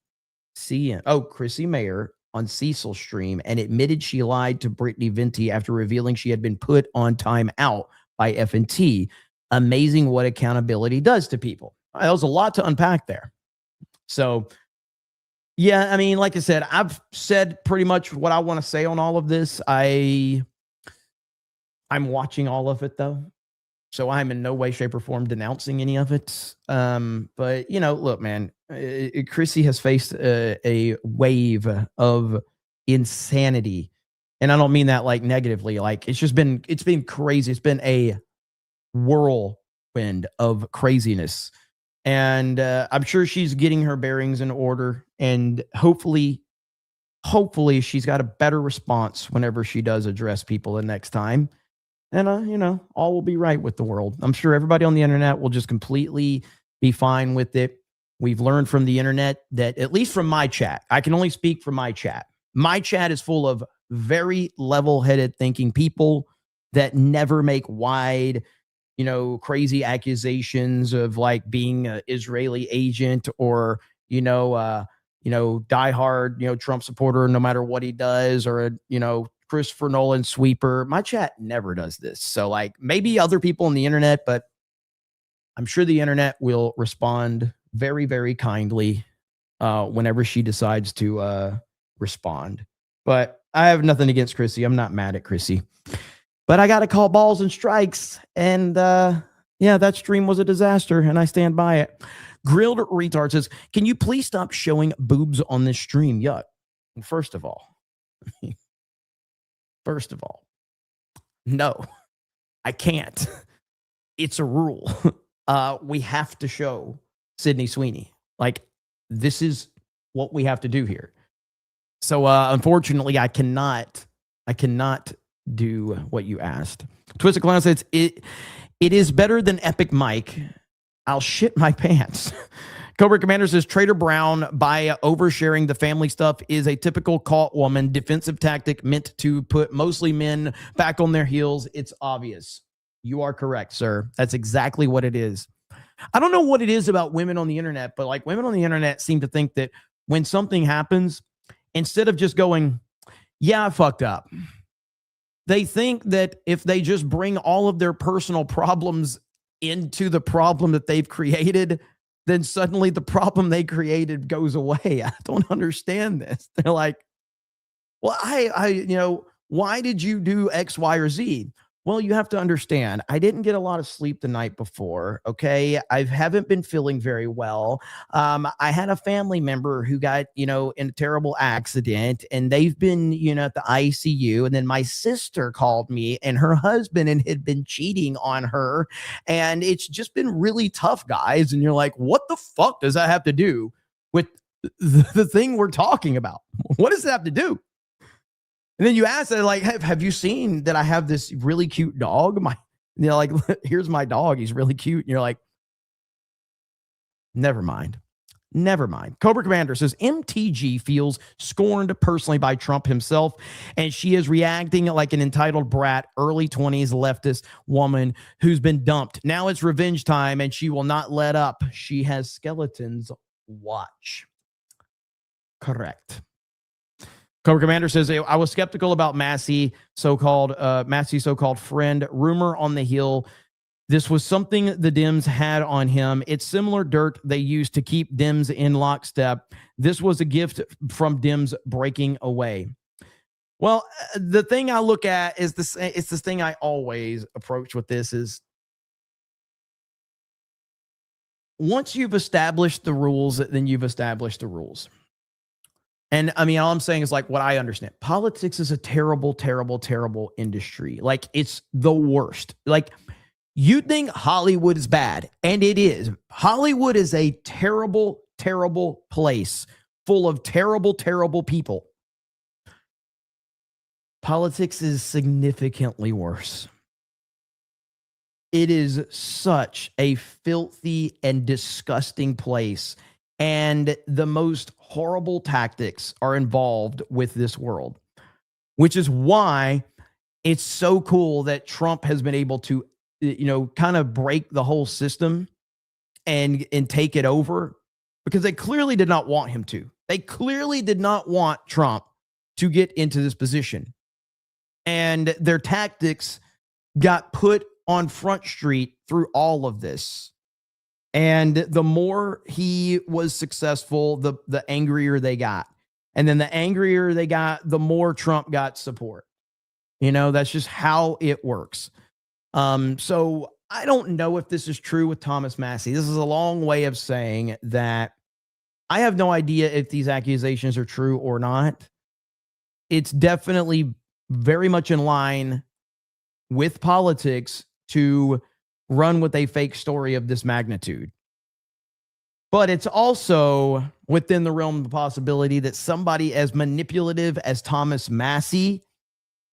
Chrissy Mayer on Cecil stream and admitted she lied to Brittany Venti after revealing she had been put on time out by F&T. Amazing what accountability does to people. That was a lot to unpack there. So, yeah, I mean, like I said, I've said pretty much what I want to say on all of this. I'm watching all of it, though. So I'm in no way, shape, or form denouncing any of it. But, look, man, Chrissy has faced a wave of insanity. And I don't mean that like negatively. Like it's been crazy. It's been a whirlwind of craziness. And I'm sure she's getting her bearings in order. And hopefully she's got a better response whenever she does address people the next time. And, all will be right with the world. I'm sure everybody on the internet will just completely be fine with it. We've learned from the internet that, at least from my chat, I can only speak for my chat. My chat is full of very level-headed thinking people that never make wide, crazy accusations of like being an Israeli agent or, diehard, Trump supporter, no matter what he does, or Christopher Nolan sweeper. My chat never does this. So like maybe other people on the internet, but I'm sure the internet will respond very, very kindly whenever she decides to respond. But I have nothing against Chrissy. I'm not mad at Chrissy. But I got to call balls and strikes. And that stream was a disaster and I stand by it. Grilled Retard says, can you please stop showing boobs on this stream? Yuck. First of all, no, I can't. It's a rule. We have to show Sydney Sweeney. Like, this is what we have to do here. So, unfortunately, I cannot do what you asked. Twisted Clown says, it is better than Epic Mike. I'll shit my pants. Cobra Commander says, Trader Brown, by oversharing the family stuff, is a typical caught woman defensive tactic meant to put mostly men back on their heels. It's obvious. You are correct, sir. That's exactly what it is. I don't know what it is about women on the internet, but like women on the internet seem to think that when something happens, instead of just going, yeah, I fucked up, they think that if they just bring all of their personal problems into the problem that they've created, then suddenly the problem they created goes away. I don't understand this. They're like, well, why did you do X, Y, or Z? Well, you have to understand, I didn't get a lot of sleep the night before, okay? I haven't been feeling very well. I had a family member who got, in a terrible accident, and they've been, at the ICU, and then my sister called me, and her husband had been cheating on her, and it's just been really tough, guys. And you're like, what the fuck does that have to do with the thing we're talking about? What does it have to do? And then you ask, like, have you seen that I have this really cute dog? Like, here's my dog. He's really cute. And you're like, never mind. Cobra Commander says, MTG feels scorned personally by Trump himself, and she is reacting like an entitled brat, early 20s leftist woman who's been dumped. Now it's revenge time, and she will not let up. She has skeletons. Watch. Correct. Cobra Commander says, I was skeptical about Massie's so-called friend. Rumor on the Hill. This was something the Dems had on him. It's similar dirt they used to keep Dems in lockstep. This was a gift from Dems breaking away. Well, the thing I look at is this. It's this thing I always approach with this is once you've established the rules, then you've established the rules. And I mean, all I'm saying is like what I understand. Politics is a terrible, terrible, terrible industry. Like it's the worst. Like you think Hollywood is bad, and it is. Hollywood is a terrible, terrible place full of terrible, terrible people. Politics is significantly worse. It is such a filthy and disgusting place. And the most horrible tactics are involved with this world, which is why it's so cool that Trump has been able to, kind of break the whole system and take it over, because they clearly did not want him to. They clearly did not want Trump to get into this position. And their tactics got put on Front Street through all of this. And the more he was successful, the angrier they got. And then the angrier they got, the more Trump got support. That's just how it works. So I don't know if this is true with Thomas Massie. This is a long way of saying that I have no idea if these accusations are true or not. It's definitely very much in line with politics to run with a fake story of this magnitude. But it's also within the realm of the possibility that somebody as manipulative as Thomas Massie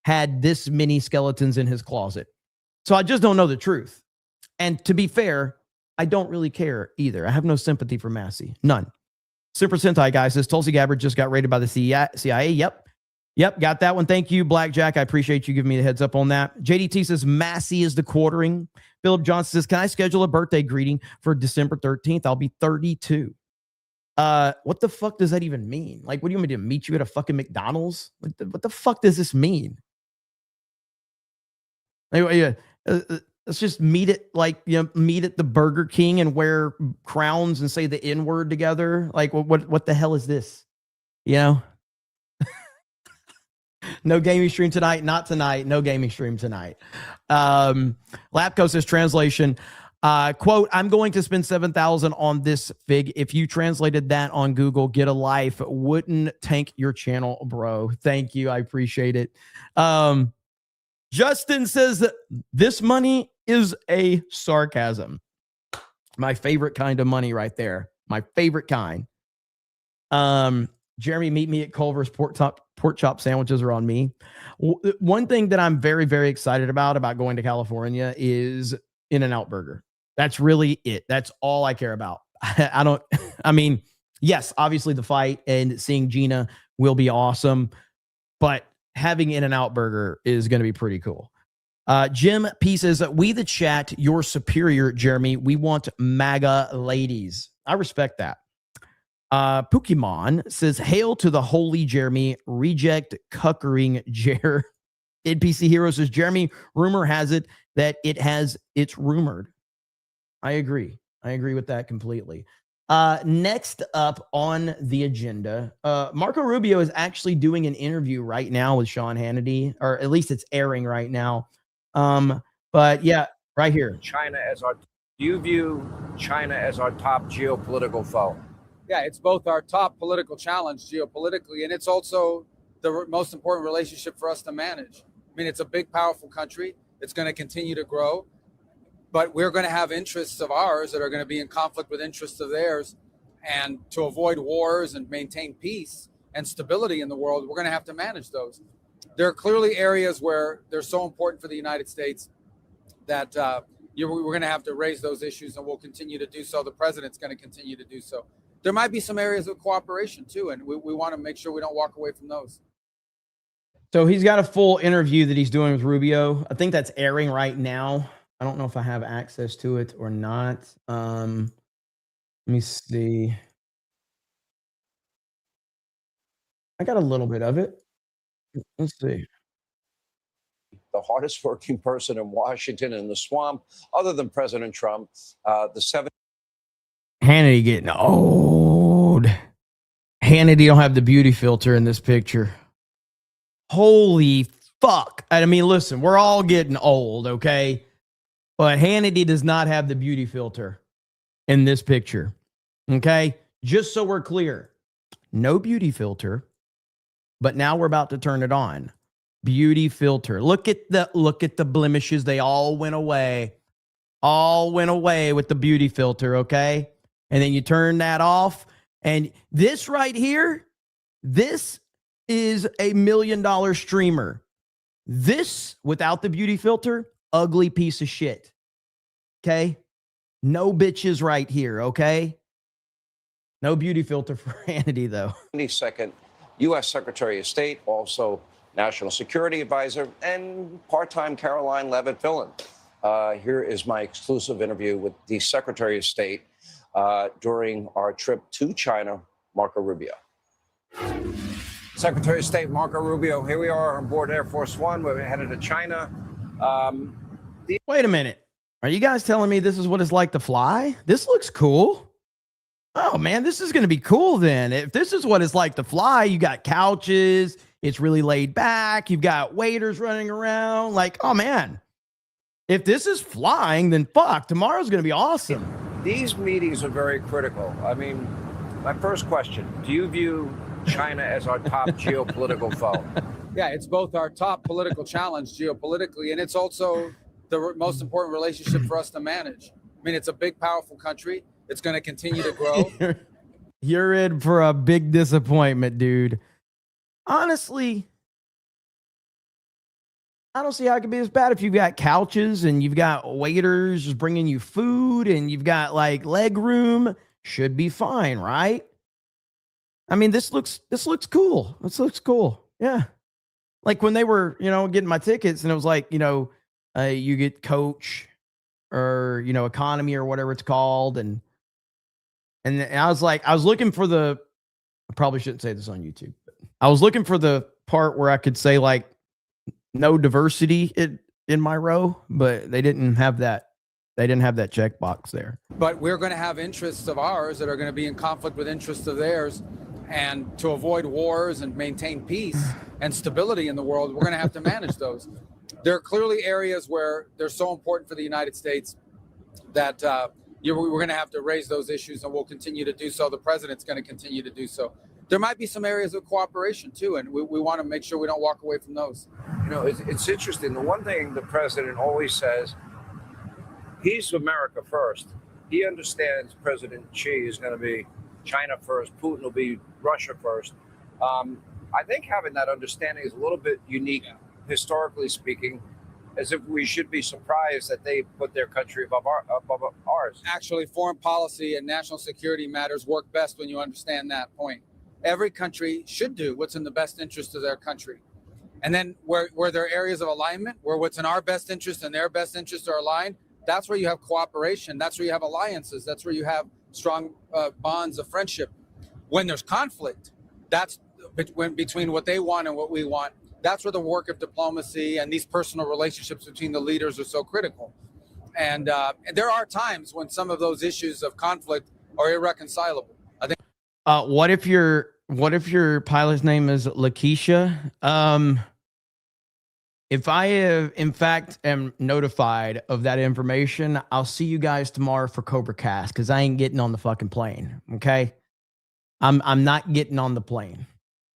had this many skeletons in his closet. So I just don't know the truth. And to be fair, I don't really care either. I have no sympathy for Massie. None. Super Sentai guy says, Tulsi Gabbard just got raided by the CIA. Yep, got that one. Thank you, Blackjack. I appreciate you giving me the heads up on that. JDT says, Massie is the quartering. Philip Johnson says, can I schedule a birthday greeting for December 13th? I'll be 32. What the fuck does that even mean? Like, what do you want me to meet you at a fucking McDonald's? What the fuck does this mean? Anyway, let's just meet at the Burger King and wear crowns and say the N-word together. Like, what the hell is this? No gaming stream tonight. Not tonight. No gaming stream tonight. Lapco says, translation, quote, I'm going to spend $7,000 on this fig. If you translated that on Google, get a life. Wouldn't tank your channel, bro. Thank you. I appreciate it. Justin says that this money is a sarcasm. My favorite kind of money right there. My favorite kind. Jeremy, meet me at Culver's. Pork chop sandwiches are on me. One thing that I'm very, very excited about going to California is In-N-Out Burger. That's really it. That's all I care about. Yes, obviously the fight and seeing Gina will be awesome, but having In-N-Out Burger is going to be pretty cool. Jim P says, we the chat, you're superior, Jeremy. We want MAGA ladies. I respect that. Pokemon says, hail to the holy Jeremy, reject cuckering Jer. NPC Hero says, Jeremy, rumor has it that it's rumored. I agree with that completely. Next up on the agenda, Marco Rubio is actually doing an interview right now with Sean Hannity, or at least it's airing right now. But yeah, right here.
Do you view China as our top geopolitical foe?
Yeah, it's both our top political challenge geopolitically, and it's also the most important relationship for us to manage. I mean, it's a big, powerful country. It's going to continue to grow, but we're going to have interests of ours that are going to be in conflict with interests of theirs. And to avoid wars and maintain peace and stability in the world, we're going to have to manage those. There are clearly areas where they're so important for the United States that we're going to have to raise those issues, and we'll continue to do so. The president's going to continue to do so. There might be some areas of cooperation too, and we want to make sure we don't walk away from those.
So he's got a full interview that he's doing with Rubio. I think that's airing right now. I don't know if I have access to it or not. Let me see. I got a little bit of it. Let's see.
The hardest working person in Washington in the swamp, other than President Trump,
Hannity getting old. Hannity don't have the beauty filter in this picture. Holy fuck. I mean, listen, we're all getting old, okay? But Hannity does not have the beauty filter in this picture. Okay? Just so we're clear. No beauty filter. But now we're about to turn it on. Beauty filter. Look at the blemishes. They all went away. All went away with the beauty filter, okay? And then you turn that off. And this right here, this is $1 million streamer. This, without the beauty filter, ugly piece of shit. Okay? No bitches right here, okay? No beauty filter for Hannity, though.
22nd U.S. Secretary of State, also National Security Advisor, and part-time Caroline Leavitt Villain. Here is my exclusive interview with the Secretary of State during our trip to China, Marco Rubio. Secretary of State Marco Rubio, here we are on board Air Force One. We're headed to China.
Wait a minute. Are you guys telling me this is what it's like to fly? This looks cool. Oh, man, this is going to be cool then. If this is what it's like to fly, you got couches. It's really laid back. You've got waiters running around. Like, oh, man. If this is flying, then fuck, tomorrow's going to be awesome.
These meetings are very critical. I mean, my first question, do you view China as our top geopolitical foe?
Yeah, it's both our top political challenge geopolitically, and it's also the most important relationship for us to manage. I mean, it's a big, powerful country. It's going to continue to grow.
You're in for a big disappointment, dude. Honestly, I don't see how it could be as bad if you've got couches and you've got waiters just bringing you food and you've got like leg room. Should be fine, right? I mean, this looks cool. This looks cool. Yeah. Like when they were, getting my tickets and it was like, you get coach or, economy or whatever it's called. And I was like, I was looking for I probably shouldn't say this on YouTube, but I was looking for the part where I could say like no diversity in my row, but they didn't have that. They didn't have that checkbox there.
But we're going to have interests of ours that are going to be in conflict with interests of theirs. And to avoid wars and maintain peace and stability in the world, we're going to have to manage those. There are clearly areas where they're so important for the United States that we're going to have to raise those issues, and we'll continue to do so. The president's going to continue to do so. There might be some areas of cooperation, too, and we want to make sure we don't walk away from those.
It's interesting. The one thing the president always says, he's America first. He understands President Xi is going to be China first, Putin will be Russia first. I think having that understanding is a little bit unique, historically speaking, as if we should be surprised that they put their country above ours.
Actually, foreign policy and national security matters work best when you understand that point. Every country should do what's in the best interest of their country. And then where there are areas of alignment, where what's in our best interest and their best interest are aligned, that's where you have cooperation. That's where you have alliances. That's where you have strong bonds of friendship. When there's conflict, that's between what they want and what we want. That's where the work of diplomacy and these personal relationships between the leaders are so critical. And there are times when some of those issues of conflict are irreconcilable. I think.
What if your pilot's name is Lakeisha? If I have, in fact, am notified of that information, I'll see you guys tomorrow for CobraCast because I ain't getting on the fucking plane. Okay, I'm not getting on the plane.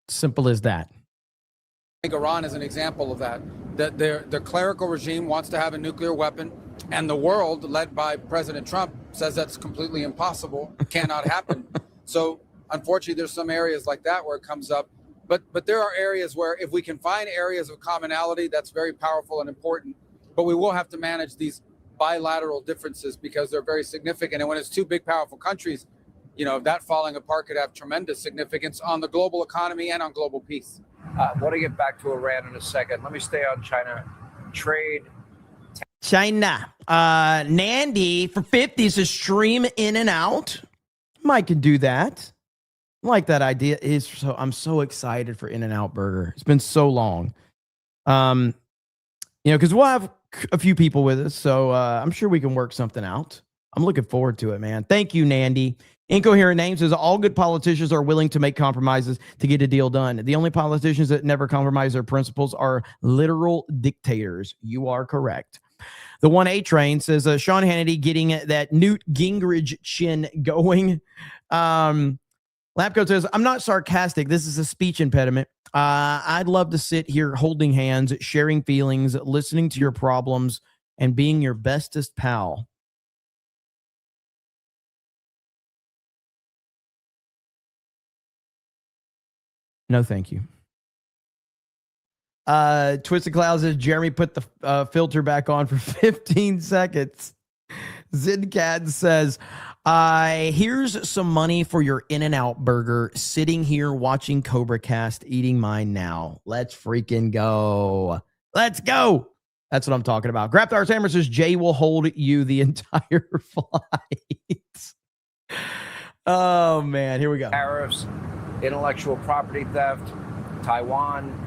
Simple as that.
I think Iran is an example of that. That their clerical regime wants to have a nuclear weapon, and the world, led by President Trump, says that's completely impossible, cannot happen. So, unfortunately, there's some areas like that where it comes up. But there are areas where if we can find areas of commonality, that's very powerful and important. But we will have to manage these bilateral differeces because they're very significant. And when it's two big, powerful countries, that falling apart could have tremendous significance on the global economy and on global peace.
I want to get back to Iran in a second. Let me stay on China. Trade.
China. Nandy for 50 says stream in and out. Mike can do that. like that idea. I'm so excited for In-N-Out Burger. It's been so long. Because we'll have a few people with us, so I'm sure we can work something out. I'm looking forward to it, man. Thank you, Nandy. Incoherent Name says all good politicians are willing to make compromises to get a deal done. The only politicians that never compromise their principles are literal dictators. You are correct. The 1A train says Sean Hannity getting that Newt Gingrich chin going. Lapco says, I'm not sarcastic. This is a speech impediment. I'd love to sit here holding hands, sharing feelings, listening to your problems, and being your bestest pal. No, thank you. Twisted Cloud says, Jeremy put the filter back on for 15 seconds. Zidcad says, here's some money for your In-N-Out Burger. Sitting here watching CobraCast, eating mine now. Let's freaking go. Let's go. That's what I'm talking about. Graptar Hammer says, Jay will hold you the entire flight. Oh, man. Here we go.
Tariffs, intellectual property theft, Taiwan,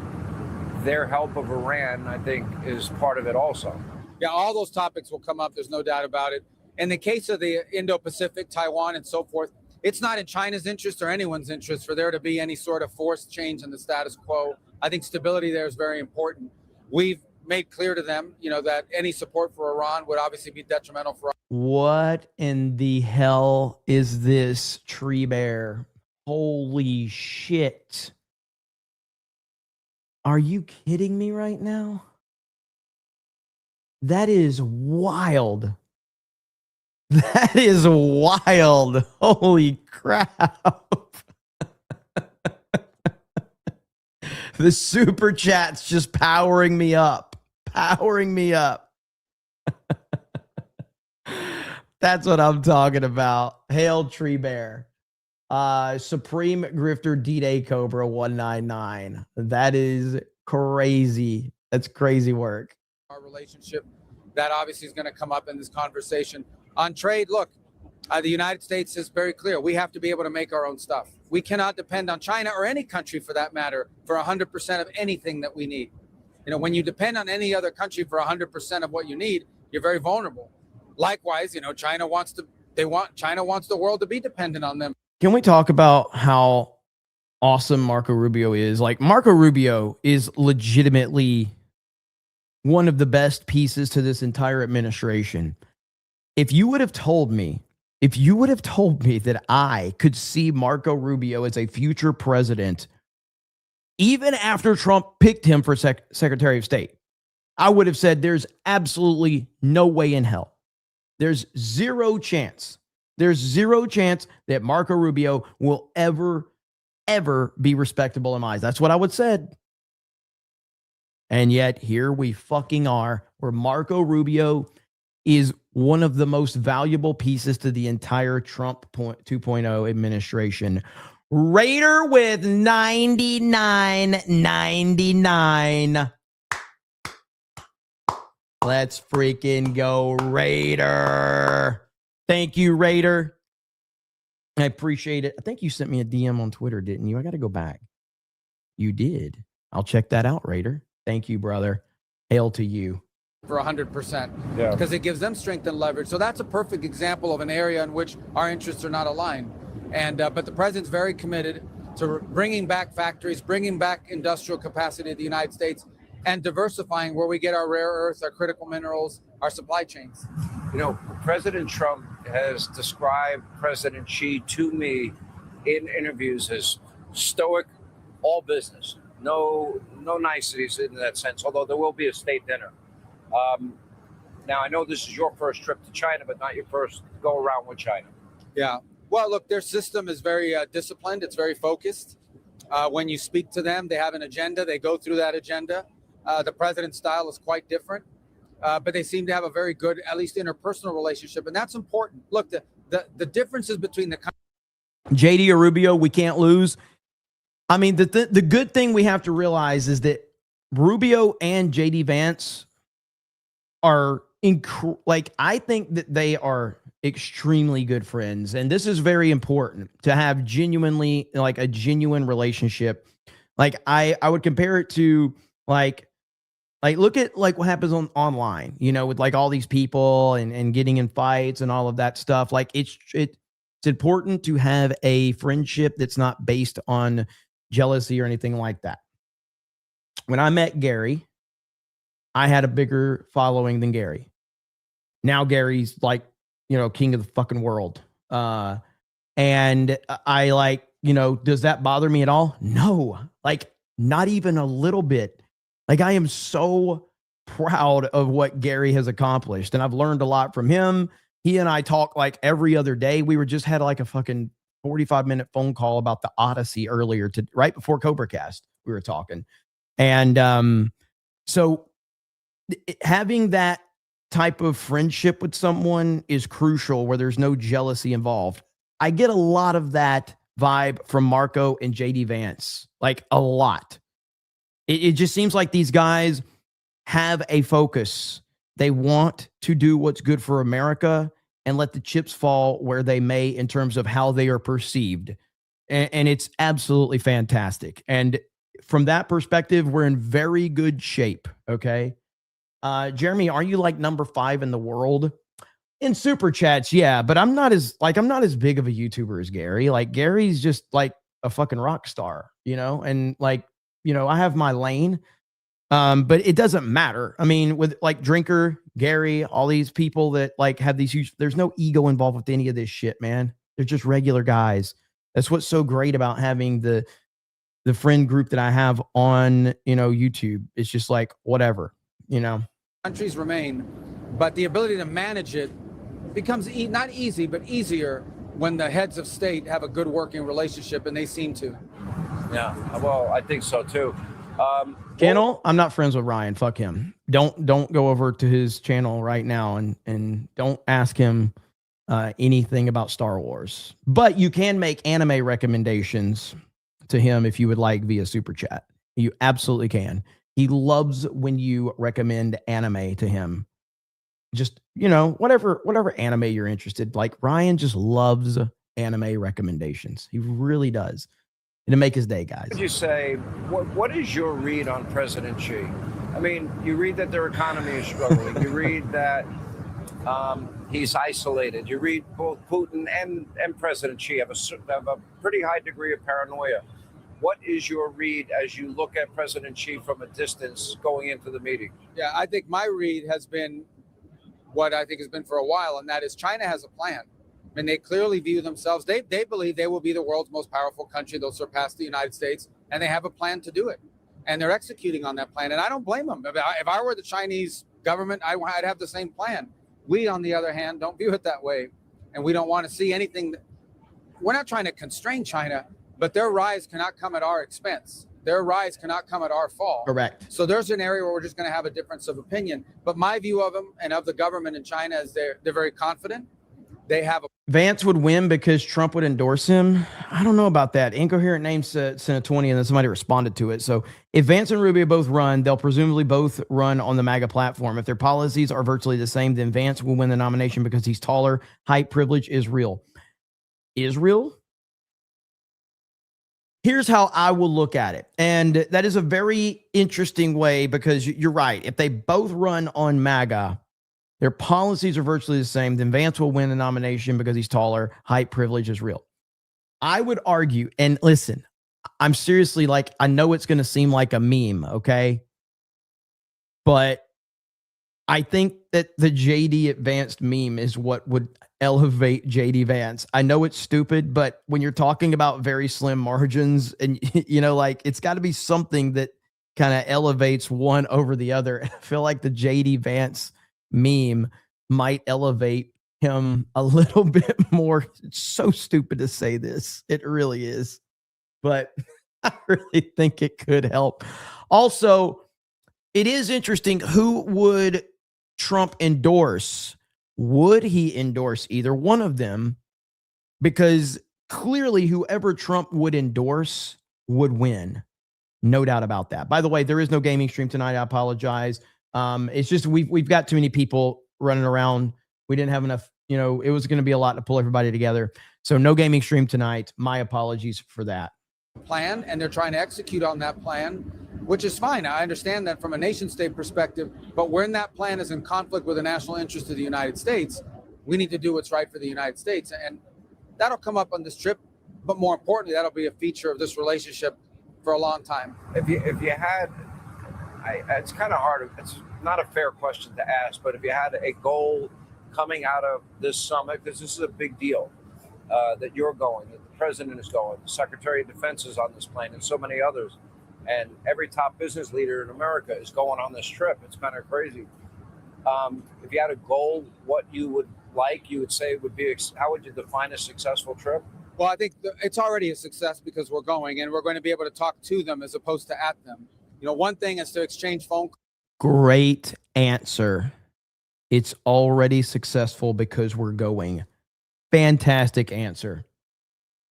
their help of Iran, I think, is part of it also.
Yeah, all those topics will come up. There's no doubt about it. In the case of the Indo-Pacific, Taiwan, and so forth, it's not in China's interest or anyone's interest for there to be any sort of forced change in the status quo. I think stability there is very important. We've made clear to them, that any support for Iran would obviously be detrimental for us.
What in the hell is this, Tree Bear? Holy shit. Are you kidding me right now? That is wild. That is wild. Holy crap. The super chat's just powering me up. Powering me up. That's what I'm talking about. Hail Tree Bear. Supreme Grifter D-Day Cobra 199. That is crazy. That's crazy work.
Our relationship, that obviously is going to come up in this conversation. On trade, look, the United States is very clear. We have to be able to make our own stuff. We cannot depend on China or any country for that matter for 100% of anything that we need. When you depend on any other country for 100% of what you need, you're very vulnerable. Likewise, China wants the world to be dependent on them.
Can we talk about how awesome Marco Rubio is? Like, Marco Rubio is legitimately one of the best pieces to this entire administration. If you would have told me that I could see Marco Rubio as a future president, even after Trump picked him for Secretary of State, I would have said there's absolutely no way in hell. There's zero chance. There's zero chance that Marco Rubio will ever be respectable in my eyes. That's what I would have said. And yet here we fucking are, where Marco Rubio is one of the most valuable pieces to the entire Trump 2.0 administration. Raider with 99.99. Let's freaking go, Raider. Thank you, Raider. I appreciate it. I think you sent me a DM on Twitter, didn't you? I got to go back. You did. I'll check that out, Raider. Thank you, brother. Hail to you.
For 100%, because it gives them strength and leverage. So that's a perfect example of an area in which our interests are not aligned. And but the president's very committed to bringing back factories, bringing back industrial capacity of the United States, and diversifying where we get our rare earths, our critical minerals, our supply chains.
President Trump has described President Xi to me in interviews as stoic, all business, no niceties in that sense, although there will be a state dinner. Now, I know this is your first trip to China, but not your first go around with China.
Yeah. Well, look, their system is very disciplined. It's very focused. When you speak to them, they have an agenda. They go through that agenda. The president's style is quite different, but they seem to have a very good, at least interpersonal relationship. And that's important. Look, the differences between the
JD or Rubio, we can't lose. I mean, the good thing we have to realize is that Rubio and JD Vance are I think that they are extremely good friends. And this is very important to have genuinely like a genuine relationship. Like I would compare it to like look at like what happens online, you know, with like all these people and getting in fights and all of that stuff. Like it's important to have a friendship that's not based on jealousy or anything like that. When I met Gary, I had a bigger following than Gary. Now Gary's like, you know, king of the fucking world. And I like, you know, does that bother me at all? No, like not even a little bit. Like I am so proud of what Gary has accomplished. And I've learned a lot from him. He and I talk like every other day. We were just had like a fucking 45-minute phone call about the Odyssey earlier right before CobraCast. We were talking. And so having that type of friendship with someone is crucial where there's no jealousy involved. I get a lot of that vibe from Marco and JD Vance, like a lot. It just seems like these guys have a focus. They want to do what's good for America and let the chips fall where they may in terms of how they are perceived. And it's absolutely fantastic. And from that perspective, we're in very good shape. Okay. Jeremy, are you like number 5 in the world in super chats? Yeah, but I'm not as big of a YouTuber as Gary. Like Gary's just like a fucking rock star, you know, and like, you know, I have my lane, but it doesn't matter. I mean, with like Drinker, Gary, all these people that like have these huge, there's no ego involved with any of this shit, man. They're just regular guys. That's what's so great about having the friend group that I have on, you know, YouTube. It's just like, whatever, you know.
Countries remain, but the ability to manage it becomes not easy, but easier when the heads of state have a good working relationship, and they seem to.
Yeah, well, I think so too.
Channel, I'm not friends with Ryan. Fuck him. Don't go over to his channel right now and don't ask him anything about Star Wars. But you can make anime recommendations to him if you would like via super chat. You absolutely can. He loves when you recommend anime to him. Just, you know, whatever anime you're interested. Like Ryan just loves anime recommendations. He really does. It'll make his day, guys.
Would you say, what is your read on President Xi? I mean, you read that their economy is struggling. You read that he's isolated. You read both Putin and President Xi have a pretty high degree of paranoia. What is your read as you look at President Xi from a distance going into the meeting?
Yeah, I think my read has been what I think has been for a while, and that is China has a plan. I mean, they clearly view themselves, they believe they will be the world's most powerful country. They'll surpass the United States, and they have a plan to do it. And they're executing on that plan, and I don't blame them. If I were the Chinese government, I'd have the same plan. We, on the other hand, don't view it that way, and we don't want to see anything. We're not trying to constrain China, but their rise cannot come at our expense. Their rise cannot come at our fall.
Correct.
So there's an area where we're just going to have a difference of opinion. But my view of them and of the government in China is they're very confident. They have
Vance would win because Trump would endorse him. I don't know about that. Incoherent name sent a 20 and then somebody responded to it. So if Vance and Rubio both run, they'll presumably both run on the MAGA platform. If their policies are virtually the same, then Vance will win the nomination because he's taller. Height privilege is real. Is real? Here's how I will look at it. And that is a very interesting way because you're right. If they both run on MAGA, their policies are virtually the same, then Vance will win the nomination because he's taller. Height privilege is real. I would argue, and listen, I'm seriously like, I know it's going to seem like a meme, okay? But I think that the JD advanced meme is what would elevate JD Vance. I know it's stupid, but when you're talking about very slim margins and, you know, like it's got to be something that kind of elevates one over the other. I feel like the JD Vance meme might elevate him a little bit more. It's so stupid to say this. It really is. But I really think it could help. Also, it is interesting. Who would Trump endorse? Would he endorse either one of them? Because clearly whoever Trump would endorse would win. No doubt about that. By the way, there is no gaming stream tonight. I apologize. It's just we've got too many people running around. We didn't have enough you know, it was going to be a lot to pull everybody together. So no gaming stream tonight. My apologies for that.
Plan, and they're trying to execute on that plan, which is fine. I understand that from a nation state perspective, but when that plan is in conflict with the national interest of the United States, we need to do what's right for the United States. And that'll come up on this trip. But more importantly, that'll be a feature of this relationship for a long time.
If you had, it's kind of hard. It's not a fair question to ask, but if you had a goal coming out of this summit, because this is a big deal, that you're going, that the president is going, the Secretary of Defense is on this plane, and so many others, and every top business leader in America is going on this trip. It's kind of crazy. If you had a goal, what you would like, you would say would be, how would you define a successful trip?
Well, I think it's already a success because we're going, and we're going to be able to talk to them as opposed to at them. You know, one thing is to exchange phone calls.
Great answer. It's already successful because we're going. Fantastic answer.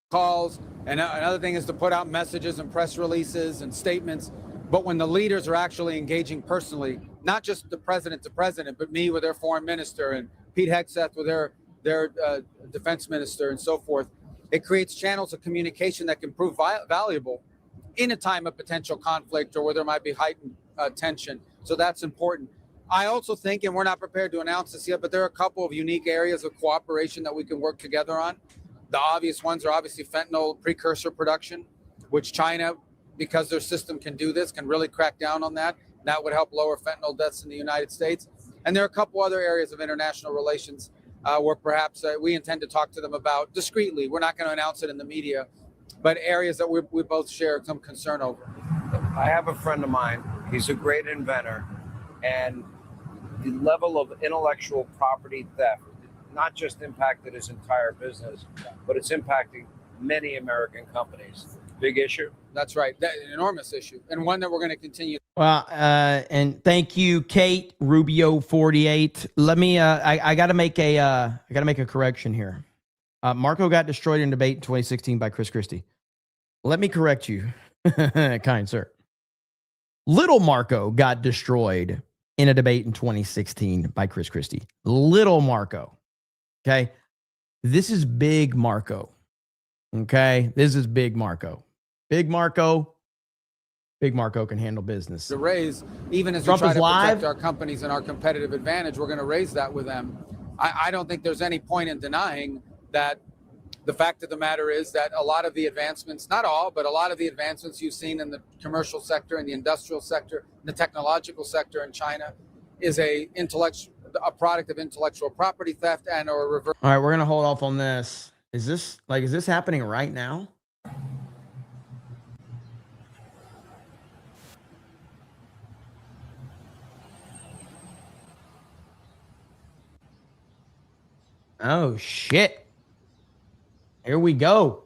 Calls, and another thing is to put out messages and press releases and statements. But when the leaders are actually engaging personally, not just the president to president, but me with their foreign minister and Pete Hegseth with their defense minister and so forth, it creates channels of communication that can prove valuable in a time of potential conflict or where there might be heightened tension. So that's important. I also think, and we're not prepared to announce this yet, but there are a couple of unique areas of cooperation that we can work together on. The obvious ones are obviously fentanyl precursor production, which China, because their system can do this, can really crack down on that. That would help lower fentanyl deaths in the United States. And there are a couple other areas of international relations where perhaps we intend to talk to them about discreetly. We're not going to announce it in the media, but areas that we both share some concern over.
I have a friend of mine. He's a great inventor, and the level of intellectual property theft not just impacted his entire business, but it's impacting many American companies. Big issue.
That's right. That's an enormous issue, and one that we're going to continue.
Well, and thank you, Kate Rubio 48. Let me. I got to make a correction here. Marco got destroyed in debate in 2016 by Chris Christie. Let me correct you, kind sir. Little Marco got destroyed in a debate in 2016 by Chris Christie. Little Marco. Okay. This is big Marco. Okay. This is big Marco. Big Marco. Big Marco can handle business.
To raise, even as
Trump
we try
is
to
live.
protect our companies and our competitive advantage, we're going to raise that with them. I don't think there's any point in denying that. The fact of the matter is that a lot of the advancements, not all, but a lot of the advancements you've seen in the commercial sector, in the industrial sector, in the technological sector in China is a product of intellectual property theft and or reverse.
All right, we're going to hold off on this. Is this happening right now? Oh, shit. Here we go.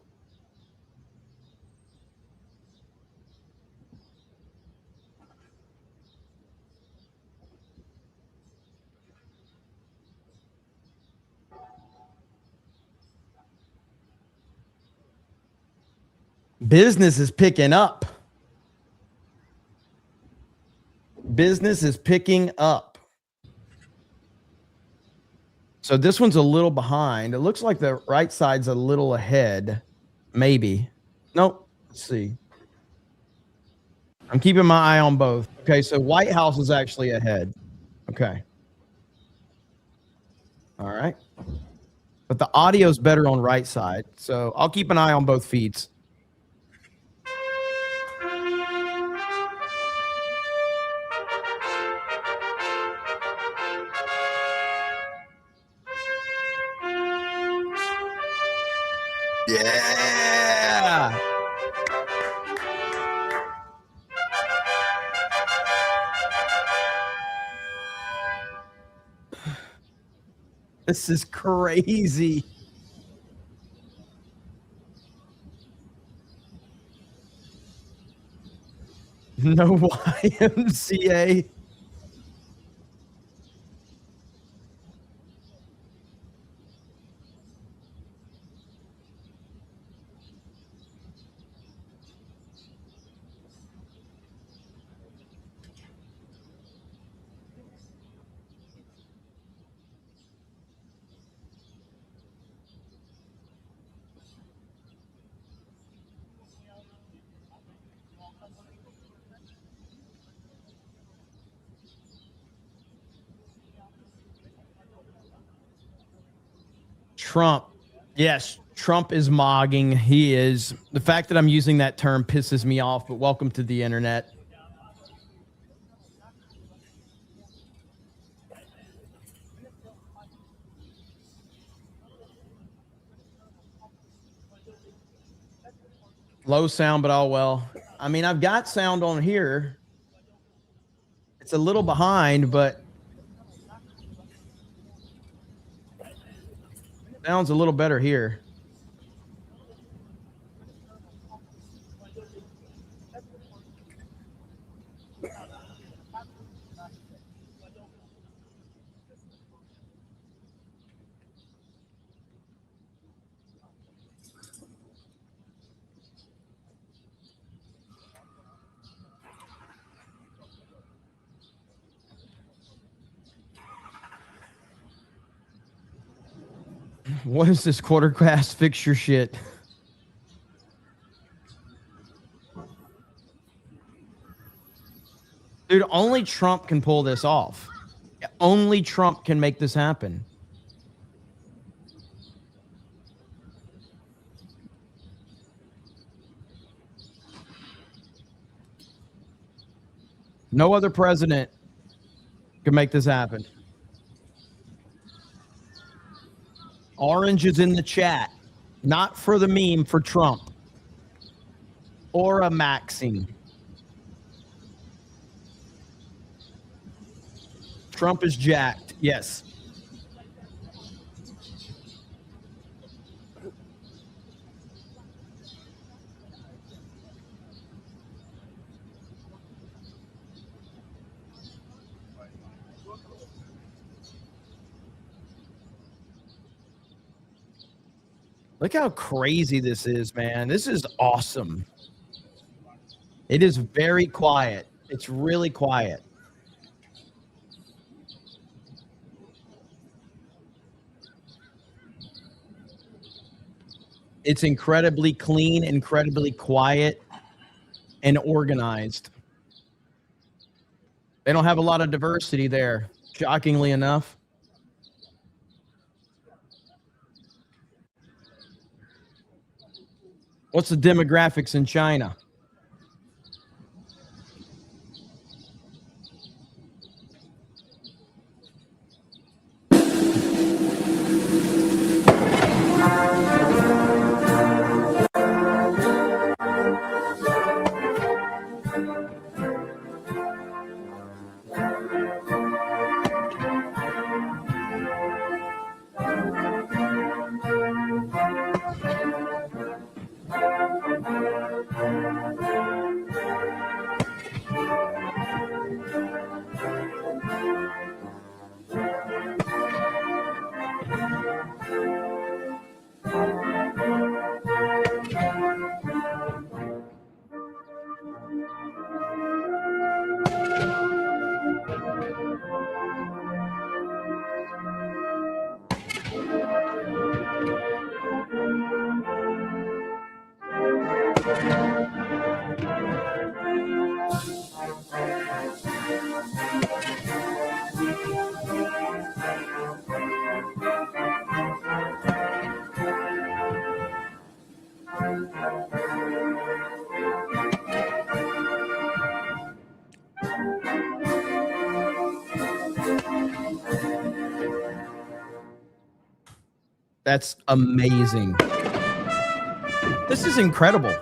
Business is picking up. Business is picking up. So this one's a little behind. It looks like the right side's a little ahead. Maybe. Nope. Let's see. I'm keeping my eye on both. Okay, so White House is actually ahead. Okay. All right. But the audio's better on right side. So I'll keep an eye on both feeds. Yeah. This is crazy. No YMCA. Trump. Yes, Trump is mogging. He is. The fact that I'm using that term pisses me off, but welcome to the internet. Low sound, but all well. I mean, I've got sound on here. It's a little behind, but sounds a little better here. What is this QuarterCast fixture shit? Dude, only Trump can pull this off. Only Trump can make this happen. No other president can make this happen. Orange is in the chat. Not for the meme, for Trump. Or a Maxine. Trump is jacked. Yes. Look how crazy this is, man. This is awesome. It is very quiet. It's really quiet. It's incredibly clean, incredibly quiet, and organized. They don't have a lot of diversity there, shockingly enough. What's the demographics in China? That's amazing. This is incredible.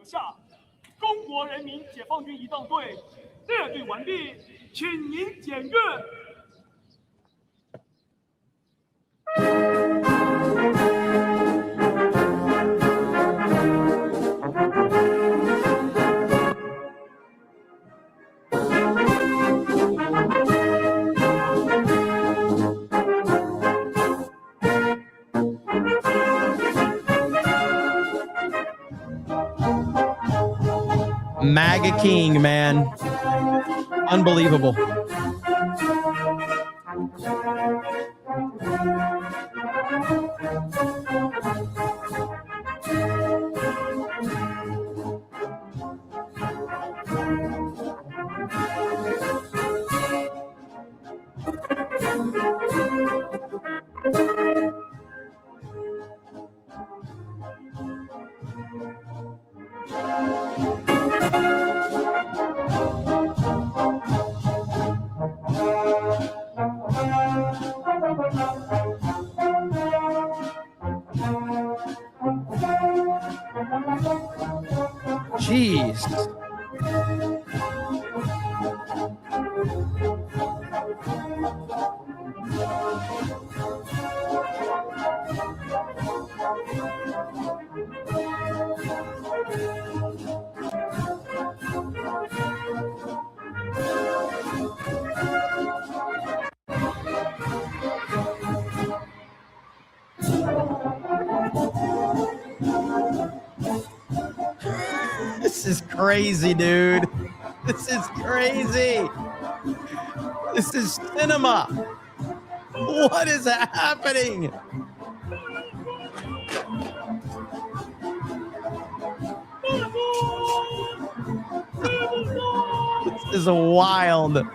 下，中国人民解放军仪仗队列队完毕，请您检阅。
MAGA King, man. Unbelievable. Jeez. This is crazy, dude. This is crazy. This is cinema. What is happening? This is wild.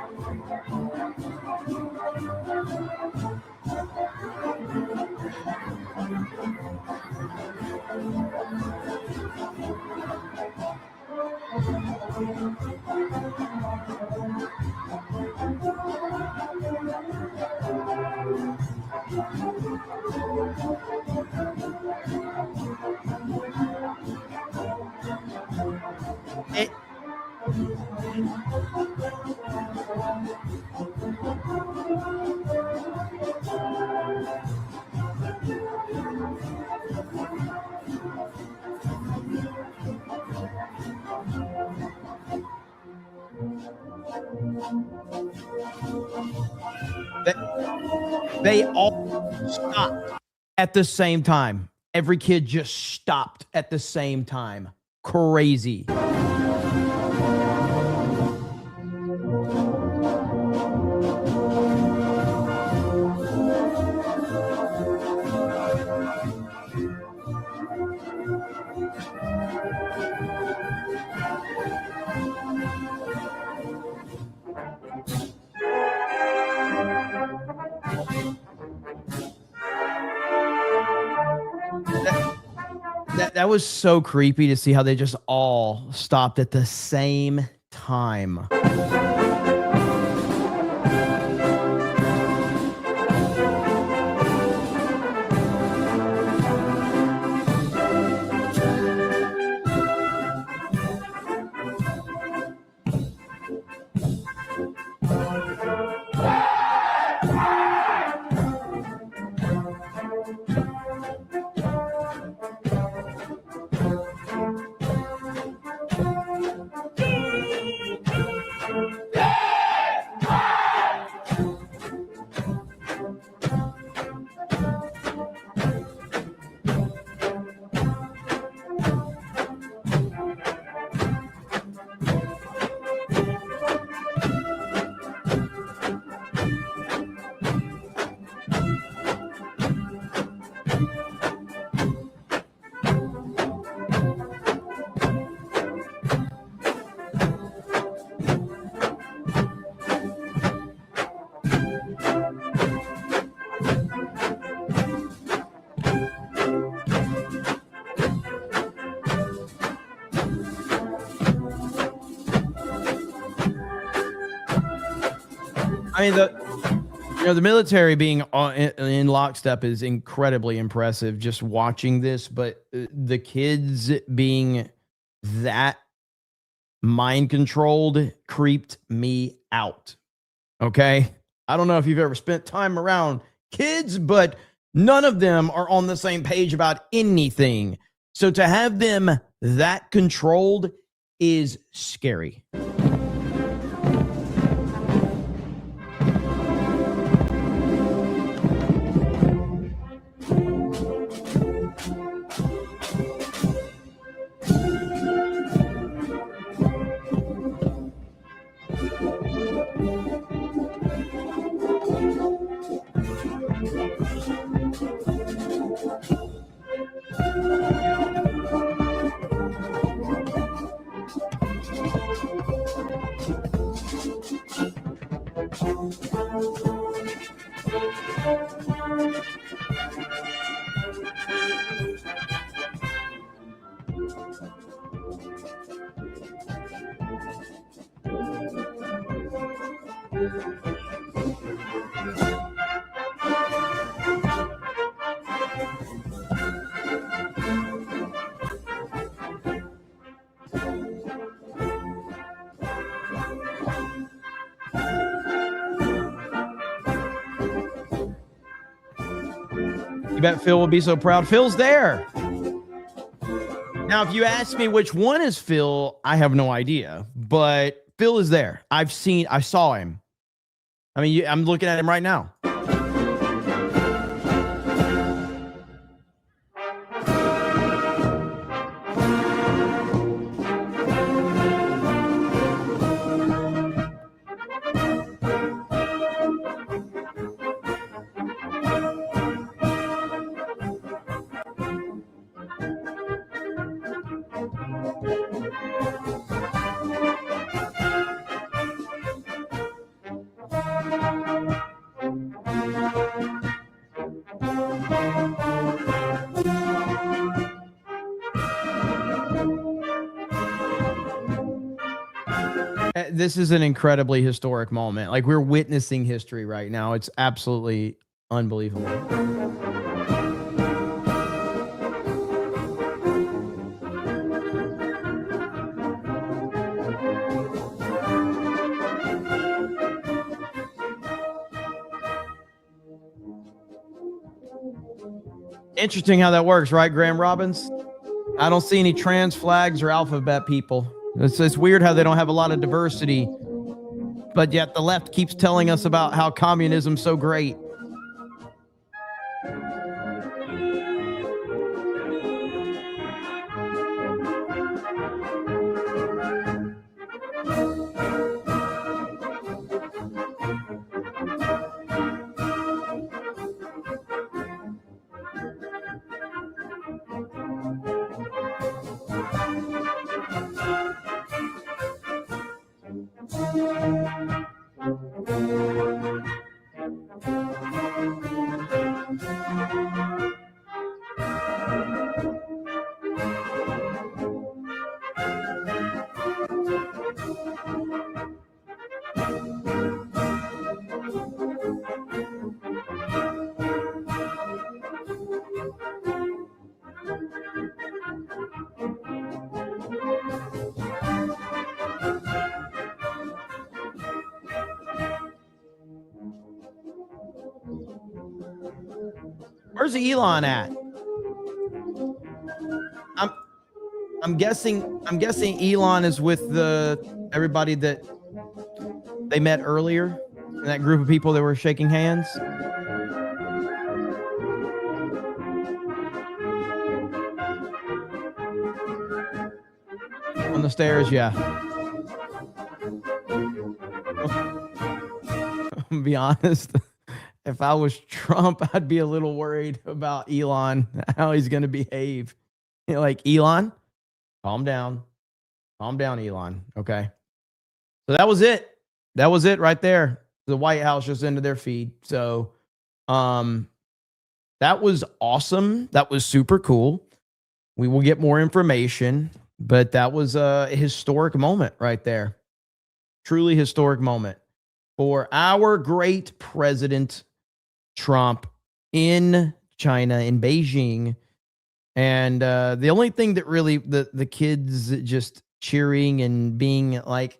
They all stopped at the same time. Every kid just stopped at the same time. Crazy. That was so creepy to see how they just all stopped at the same time. I mean, the military being in lockstep is incredibly impressive just watching this, but the kids being that mind controlled creeped me out. Okay. I don't know if you've ever spent time around kids, but none of them are on the same page about anything. So to have them that controlled is scary. You bet Phil will be so proud. Phil's there. Now, if you ask me which one is Phil, I have no idea, but Phil is there. I saw him. I mean, I'm looking at him right now. This is an incredibly historic moment. Like, we're witnessing history right now. It's absolutely unbelievable. Interesting how that works, right, Graham Robbins? I don't see any trans flags or alphabet people. It's weird how they don't have a lot of diversity, but yet the left keeps telling us about how communism's so great. Where's Elon at? I'm guessing Elon is with everybody that they met earlier in that group of people that were shaking hands. On the stairs, yeah. I'll be honest. If I was Trump, I'd be a little worried about Elon, how he's going to behave. You know, like, Elon, calm down. Calm down, Elon. Okay. So that was it. That was it right there. The White House just ended their feed. So that was awesome. That was super cool. We will get more information, but that was a historic moment right there. Truly historic moment for our great president, Trump, in China, in Beijing, And the only thing that really the kids just cheering and being like,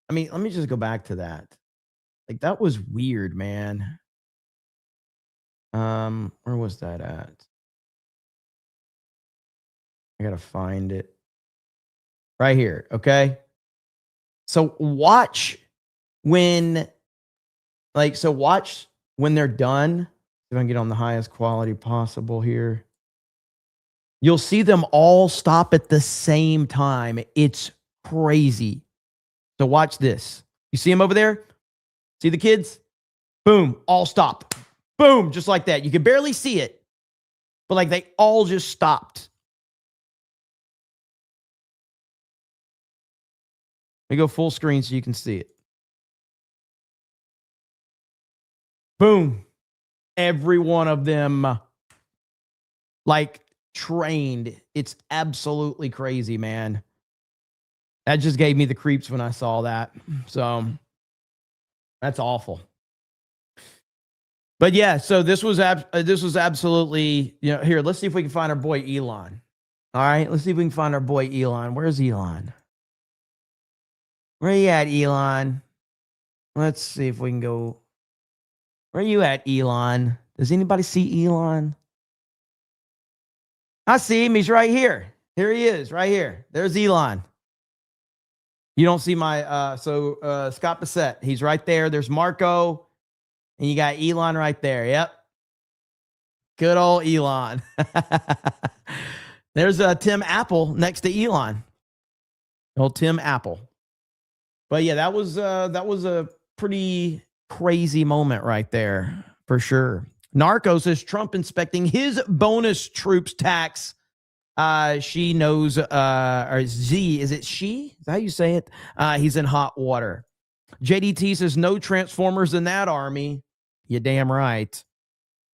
I mean, let me just go back to that. Like, that was weird, man. Where was that at? I gotta find it. Right here, okay? So watch when they're done. If I can get on the highest quality possible here. You'll see them all stop at the same time. It's crazy. So watch this. You see them over there? See the kids? Boom, all stop. Boom, just like that. You can barely see it, but like they all just stopped. Let me go full screen so you can see it. Boom. Every one of them like trained. It's absolutely crazy, man. That just gave me the creeps when I saw that. So that's awful. But yeah, so this was absolutely, here, let's see if we can find our boy Elon. All right, let's see if we can find our boy Elon. Where's Elon? Where you at, Elon? Let's see if we can go. Where you at, Elon? Does anybody see Elon? I see him. He's right here. Here he is, right here. There's Elon. You don't see my, Scott Bissett. He's right there. There's Marco. And you got Elon right there. Yep. Good old Elon. There's Tim Apple next to Elon. Old Tim Apple. But yeah, that was a pretty crazy moment right there, for sure. Narco says Trump inspecting his bonus troops tax. She knows, or Z, is it she? Is that how you say it? He's in hot water. JDT says no Transformers in that army. You damn right.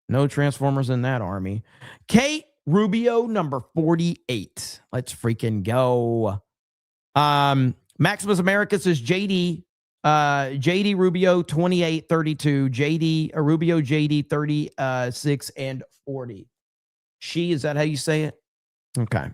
No Transformers in that army. Kate Rubio, number 48. Let's freaking go. Maximus America says JD Rubio 28-32. JD Rubio JD 36 and 40. She, is that how you say it? Okay.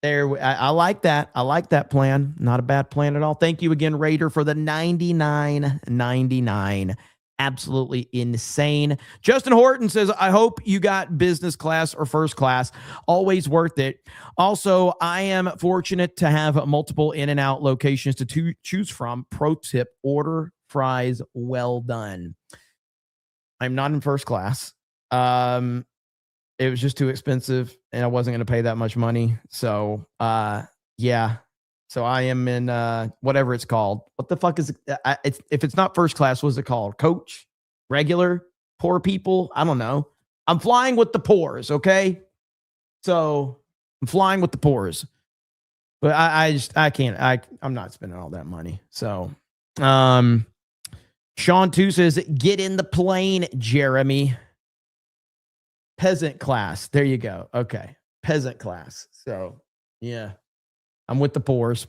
There, I like that. I like that plan. Not a bad plan at all. Thank you again, Raider, for the 99.99. Absolutely insane. Justin Horton says, I hope you got business class or first class. Always worth it. Also, I am fortunate to have multiple In-N-Out locations to choose from. Pro tip, order fries well done. I'm not in first class. It was just too expensive and I wasn't going to pay that much money. So, yeah. So I am in whatever it's called. What the fuck is it? If it's not first class, what's it called? Coach? Regular? Poor people? I don't know. I'm flying with the poors, okay? So I'm flying with the poors. But I can't. I'm not spending all that money. So Sean 2 says, get in the plane, Jeremy. Peasant class. There you go. Okay. Peasant class. So yeah. I'm with the poors.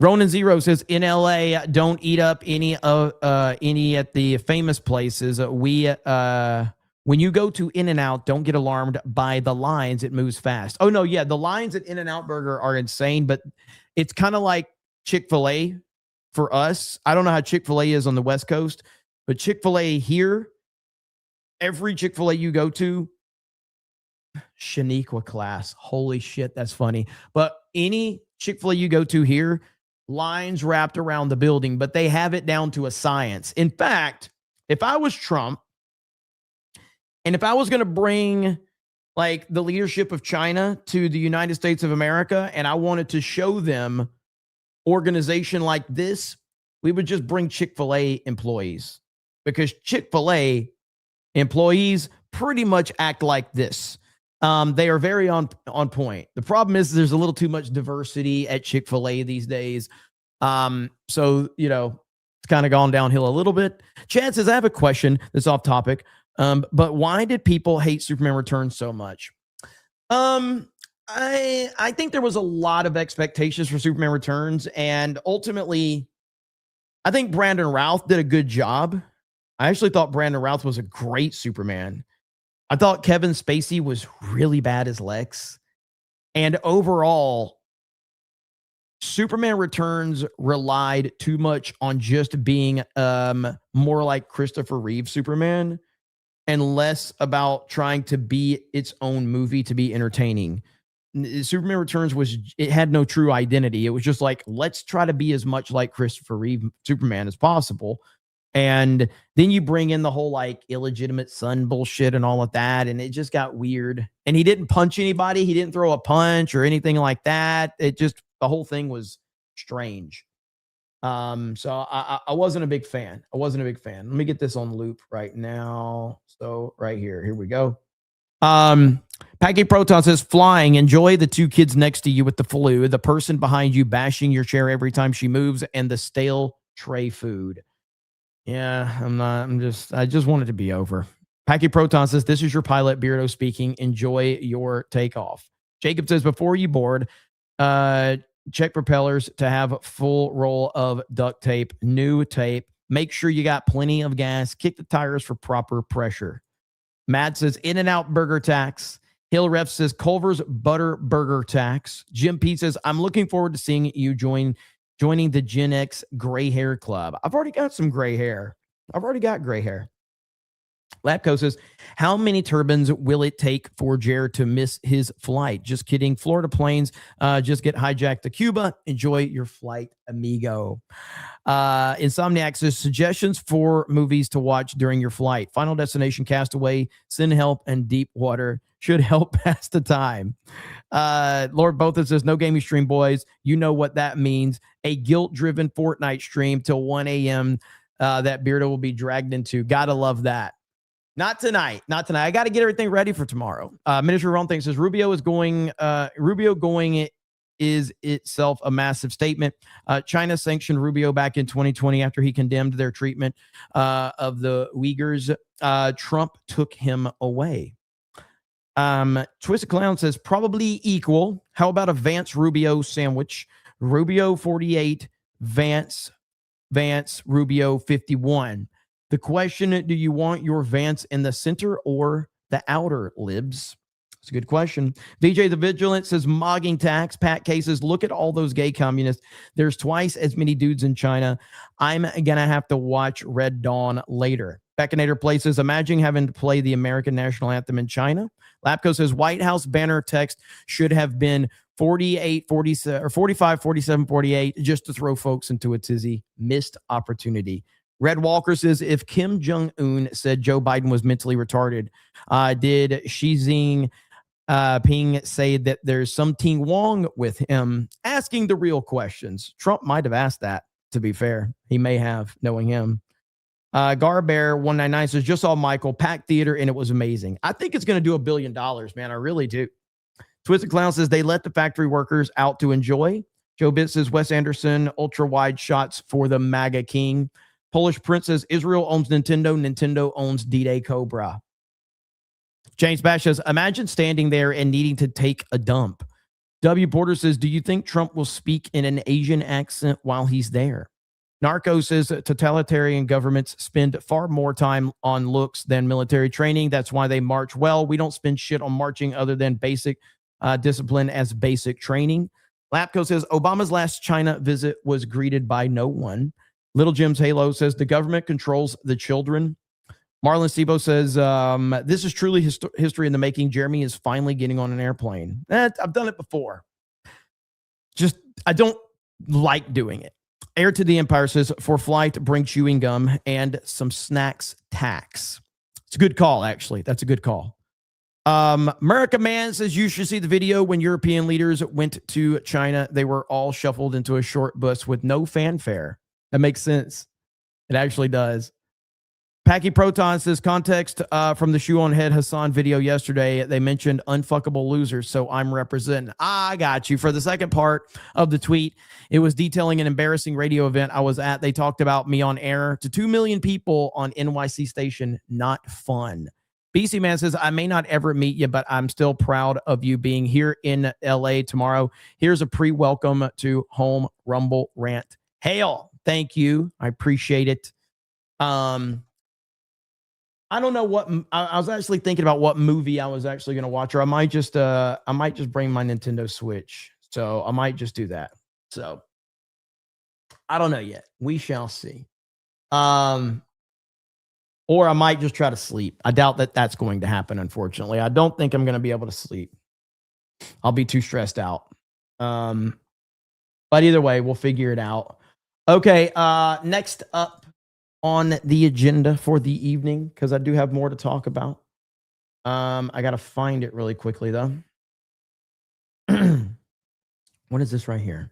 Ronan Zero says in LA, don't eat up any at the famous places. When you go to In-N-Out, don't get alarmed by the lines. It moves fast. Oh no, yeah, the lines at In-N-Out Burger are insane, but it's kind of like Chick-fil-A for us. I don't know how Chick-fil-A is on the West Coast, but Chick-fil-A here, every Chick-fil-A you go to, Shaniqua class. Holy shit, that's funny. But any Chick-fil-A you go to here, lines wrapped around the building, but they have it down to a science. In fact, if I was Trump and if I was going to bring like the leadership of China to the United States of America and I wanted to show them organization like this, we would just bring Chick-fil-A employees, because Chick-fil-A employees pretty much act like this. They are very on point. The problem is there's a little too much diversity at Chick-fil-A these days. So, it's kind of gone downhill a little bit. Chad says, I have a question that's off topic. But why did people hate Superman Returns so much? I think there was a lot of expectations for Superman Returns, and ultimately, I think Brandon Routh did a good job. I actually thought Brandon Routh was a great Superman. I thought Kevin Spacey was really bad as Lex. And overall, Superman Returns relied too much on just being more like Christopher Reeve Superman and less about trying to be its own movie to be entertaining. Superman Returns it had no true identity. It was just like, let's try to be as much like Christopher Reeve Superman as possible. And then you bring in the whole like illegitimate son bullshit and all of that. And it just got weird. And he didn't punch anybody. He didn't throw a punch or anything like that. It just, the whole thing was strange. So I wasn't a big fan. Let me get this on loop right now. So right here we go. Pancake Proton says, flying, enjoy the two kids next to you with the flu, the person behind you bashing your chair every time she moves, and the stale tray food. Yeah, I just want it to be over. Packy Proton says, this is your pilot, Beardo speaking. Enjoy your takeoff. Jacob says, before you board, check propellers to have a full roll of duct tape, new tape. Make sure you got plenty of gas. Kick the tires for proper pressure. Matt says, In-N-Out burger tax. Hill Ref says, Culver's butter burger tax. Jim P says, I'm looking forward to seeing you joining the Gen X gray hair club. I've already got some gray hair. Lapco says, how many turbines will it take for Jared to miss his flight? Just kidding. Florida planes just get hijacked to Cuba. Enjoy your flight, amigo. Insomniac says, suggestions for movies to watch during your flight. Final Destination, Castaway, Sin Help, and Deep Water should help pass the time. Lord Botha says, no gaming stream, boys. You know what that means. A guilt-driven Fortnite stream till 1 a.m. That Beardo will be dragged into. Gotta love that. Not tonight. I got to get everything ready for tomorrow. Miniature Wrong Thing says, Rubio going is itself a massive statement. China sanctioned Rubio back in 2020 after he condemned their treatment of the Uyghurs. Trump took him away. Twisted Clown says, probably equal. How about a Vance Rubio sandwich? Rubio 48, Vance Rubio 51. The question, do you want your Vance in the center or the outer, libs? It's a good question. DJ the Vigilant says, mogging tax, Pat cases. Look at all those gay communists. There's twice as many dudes in China. I'm going to have to watch Red Dawn later. Beckinator places, imagine having to play the American national anthem in China. Lapco says, White House banner text should have been 48, 47, or 45, 47, 48, just to throw folks into a tizzy. Missed opportunity. Red Walker says, if Kim Jong-un said Joe Biden was mentally retarded, did Xi Jinping say that there's something wrong with him? Asking the real questions. Trump might have asked that, to be fair. He may have, knowing him. Garbear199 says, just saw Michael, packed theater, and it was amazing. I think it's going to do $1 billion, man. I really do. Twisted Clown says, they let the factory workers out to enjoy. Joe Bitt says, Wes Anderson, ultra-wide shots for the MAGA king. Polish Prince says, Israel owns Nintendo. Nintendo owns D-Day Cobra. James Bash says, imagine standing there and needing to take a dump. W. Porter says, do you think Trump will speak in an Asian accent while he's there? Narco says, totalitarian governments spend far more time on looks than military training. That's why they march well. We don't spend shit on marching other than basic discipline as basic training. Lapco says, Obama's last China visit was greeted by no one. Little Jim's Halo says, the government controls the children. Marlon Sebo says, this is truly history in the making. Jeremy is finally getting on an airplane. I've done it before. Just, I don't like doing it. Heir to the Empire says, for flight, bring chewing gum and some snacks tax. It's a good call, actually. That's a good call. America Man says, you should see the video when European leaders went to China. They were all shuffled into a short bus with no fanfare. That makes sense. It actually does. Packy Proton says, context from the Shoe on Head Hassan video yesterday. They mentioned unfuckable losers, so I'm representing. I got you. For the second part of the tweet, it was detailing an embarrassing radio event I was at. They talked about me on air to 2 million people on NYC station. Not fun. BC Man says, I may not ever meet you, but I'm still proud of you being here in LA tomorrow. Here's a pre-welcome to Home Rumble Rant. Hail. Thank you. I appreciate it. I don't know what I was actually thinking about what movie I was actually going to watch, or I might just bring my Nintendo Switch. So I might just do that. So I don't know yet. We shall see. Or I might just try to sleep. I doubt that that's going to happen, unfortunately. I don't think I'm going to be able to sleep. I'll be too stressed out. But either way, we'll figure it out. Okay, next up on the agenda for the evening, because I do have more to talk about. I got to find it really quickly, though. What is this right here?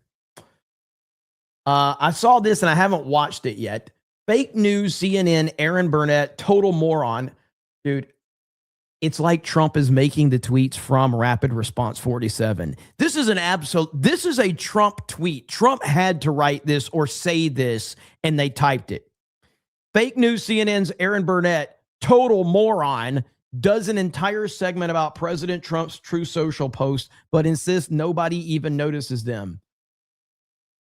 I saw this and I haven't watched it yet. Fake news, CNN, Aaron Burnett, total moron. Dude, it's like Trump is making the tweets from Rapid Response 47. This is a Trump tweet. Trump had to write this or say this, and they typed it. Fake news, CNN's Aaron Burnett, total moron, does an entire segment about President Trump's True Social post, but insists nobody even notices them.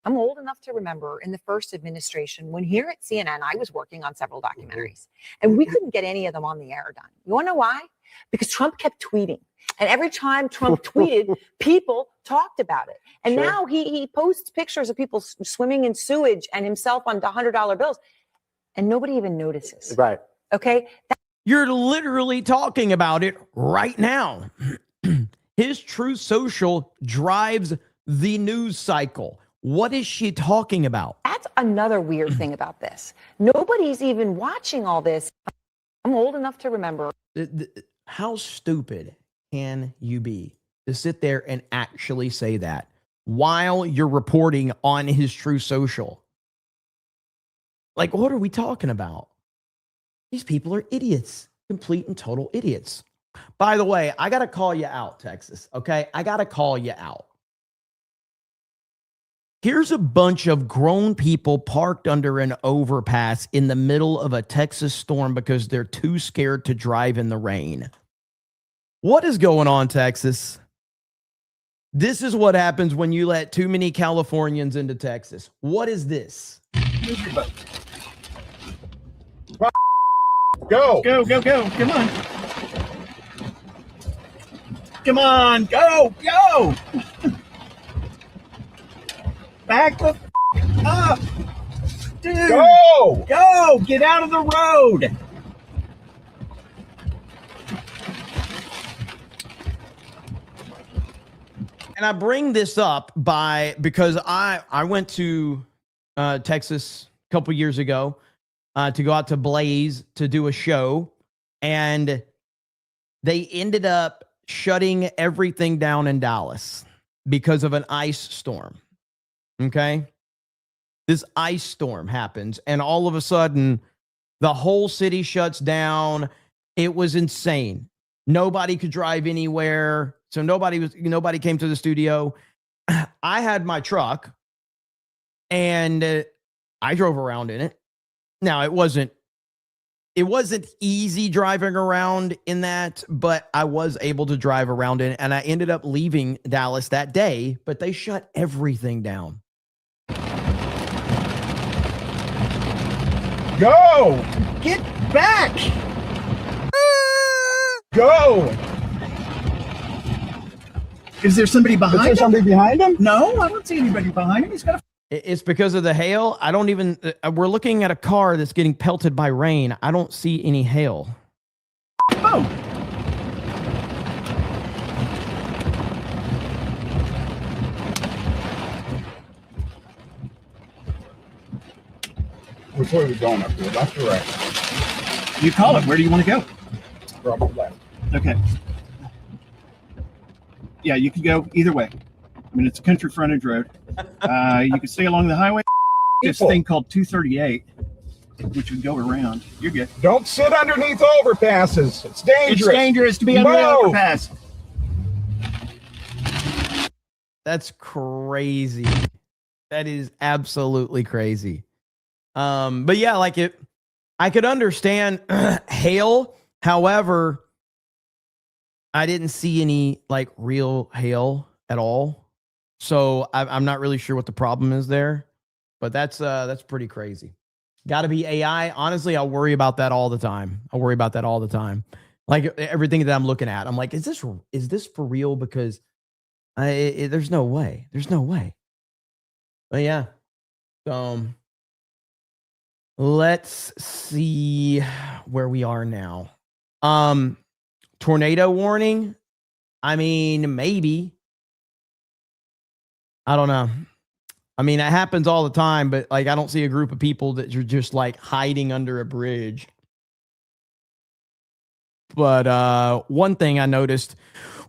I'm old enough to remember in the first administration when here at CNN, I was working on several documentaries and we couldn't get any of them on the air done. You want to know why? Because Trump kept tweeting. And every time Trump tweeted, people talked about it. And now he posts pictures of people swimming in sewage and himself on $100 bills. And nobody even notices.
Right.
Okay.
You're literally talking about it right now. His True Social drives the news cycle. What is she talking about?
That's another weird thing about this. Nobody's even watching all this. I'm old enough to remember.
How stupid can you be to sit there and actually say that while you're reporting on his True Social? Like, what are we talking about? These people are idiots, complete and total idiots. By the way, I got to call you out, Texas, okay? I got to call you out. Here's a bunch of grown people parked under an overpass in the middle of a Texas storm because they're too scared to drive in the rain. What is going on, Texas? This is what happens when you let too many Californians into Texas. What is this?
Go. Go, go, go. Come on. Come on. Go, go. Back the up. Dude. Go. Go. Get out of the road.
And I bring this up because I went to Texas a couple years ago to go out to Blaze to do a show, and they ended up shutting everything down in Dallas because of an ice storm. Okay? This ice storm happens, and all of a sudden, the whole city shuts down. It was insane. Nobody could drive anywhere. So nobody came to the studio. I had my truck and I drove around in it. Now it wasn't easy driving around in that, but I was able to drive around in it, and I ended up leaving Dallas that day, but they shut everything down.
Go. Get back. Go. Is there somebody behind him? Is there somebody behind him? No, I don't see anybody behind him. He's got a...
It's because of the hail. I don't even... we're looking at a car that's getting pelted by rain. I don't see any hail.
Oh.
Which way are we going up here? Left or right?
You call it. Where do you want to go?
Probably left.
Okay. Yeah, you can go either way. I mean, it's a country frontage road. You can stay along the highway. This thing called 238, which would go around. You're good.
Don't sit underneath overpasses. It's dangerous.
It's dangerous to be under the overpass.
That's crazy. That is absolutely crazy. But yeah, like I could understand hail. However, I didn't see any like real hail at all. So I'm not really sure what the problem is there, but that's pretty crazy. Got to be AI. Honestly, I worry about that all the time. Like everything that I'm looking at, I'm like, is this for real? Because there's no way. But yeah. Let's see where we are now. Tornado warning. I mean, maybe. I don't know. I mean, it happens all the time, but like, I don't see a group of people that are just like hiding under a bridge. But one thing I noticed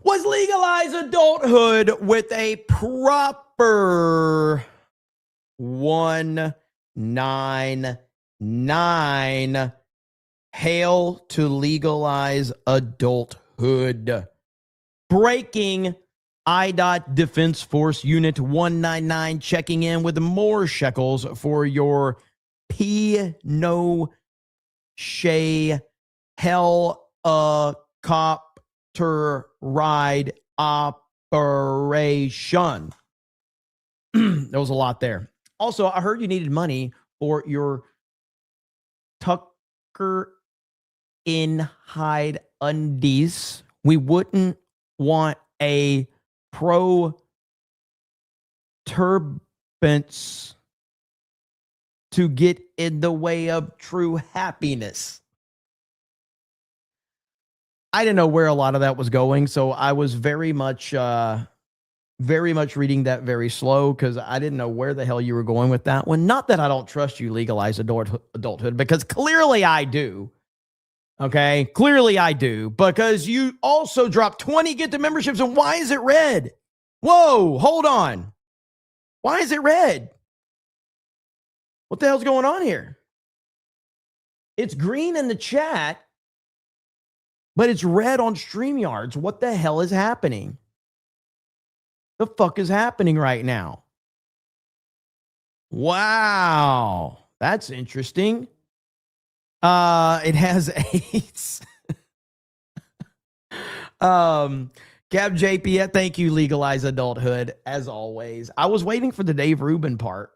was legalize adulthood with a proper 199 hail to legalize adulthood. Breaking IDOT Defense Force Unit 199 checking in with more shekels for your Pinochet helicopter ride operation. There was a lot there. Also, I heard you needed money for your Tucker in hide undies. We wouldn't want a turbance to get in the way of true happiness. I didn't know where a lot of that was going, so I was very much reading that very slow because I didn't know where the hell you were going with that one. Not that I don't trust you legalize adulthood, because clearly I do. Okay, clearly I do, because you also dropped 20 get the memberships, and why is it red? Whoa, hold on. Why is it red? What the hell's going on here? It's green in the chat, but it's red on StreamYards. What the hell is happening? The fuck is happening right now? Wow, that's interesting. It has AIDS. Gab JP, thank you, legalize adulthood, as always. I was waiting for the Dave Rubin part.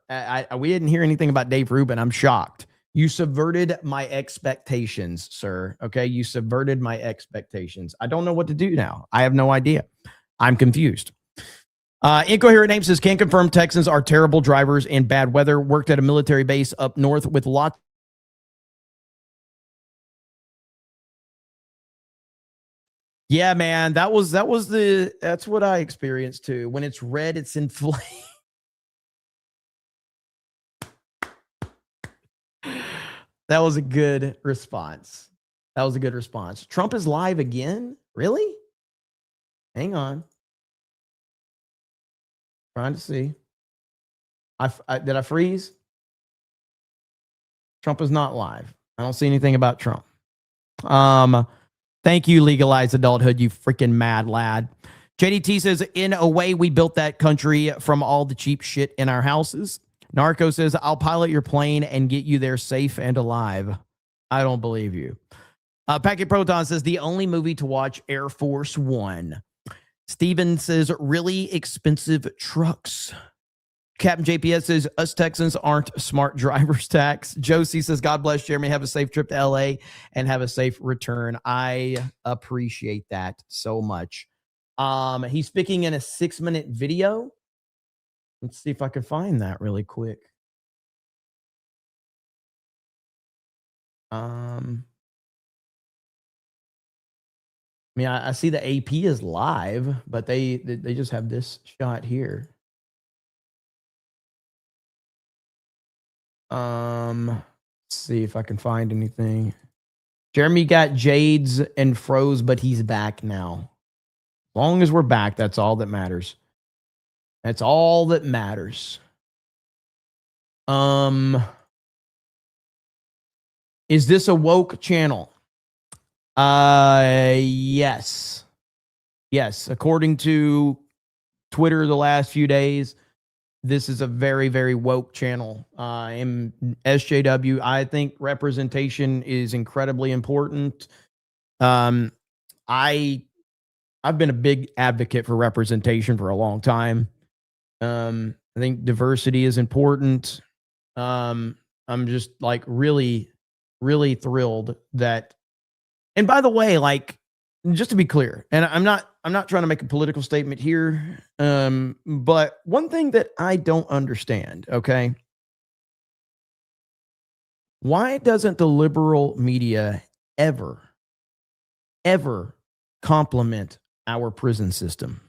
We didn't hear anything about Dave Rubin. I'm shocked. You subverted my expectations, sir. Okay, you subverted my expectations. I don't know what to do now. I have no idea. I'm confused. Incoherent Name says, can confirm Texans are terrible drivers and bad weather. Worked at a military base up north with lots. Yeah, man, that's what I experienced too. When it's red, it's inflamed. That was a good response. Trump is live again? Really? Hang on. Trying to see. Did I freeze? Trump is not live. I don't see anything about Trump. Thank you, legalize adulthood, you freaking mad lad. JDT says, in a way, we built that country from all the cheap shit in our houses. Narco says, I'll pilot your plane and get you there safe and alive. I don't believe you. Packet Proton says, the only movie to watch, Air Force One. Steven says, really expensive trucks. Captain JPS says, us Texans aren't smart drivers tax. Josie says, God bless Jeremy. Have a safe trip to LA and have a safe return. I appreciate that so much. He's speaking in a 6-minute video. Let's see if I can find that really quick. I mean, I see the AP is live, but they just have this shot here. Let's see if I can find anything. Jeremy got Jades and froze, but he's back now. As long as we're back, that's all that matters. That's all that matters. Is this a woke channel? Yes. Yes. According to Twitter the last few days, this is a very, very woke channel. In SJW, I think representation is incredibly important. I've been a big advocate for representation for a long time. I think diversity is important. I'm just like really, really thrilled that. And by the way, like, just to be clear, and I'm not trying to make a political statement here, but one thing that I don't understand, okay, why doesn't the liberal media ever compliment our prison system?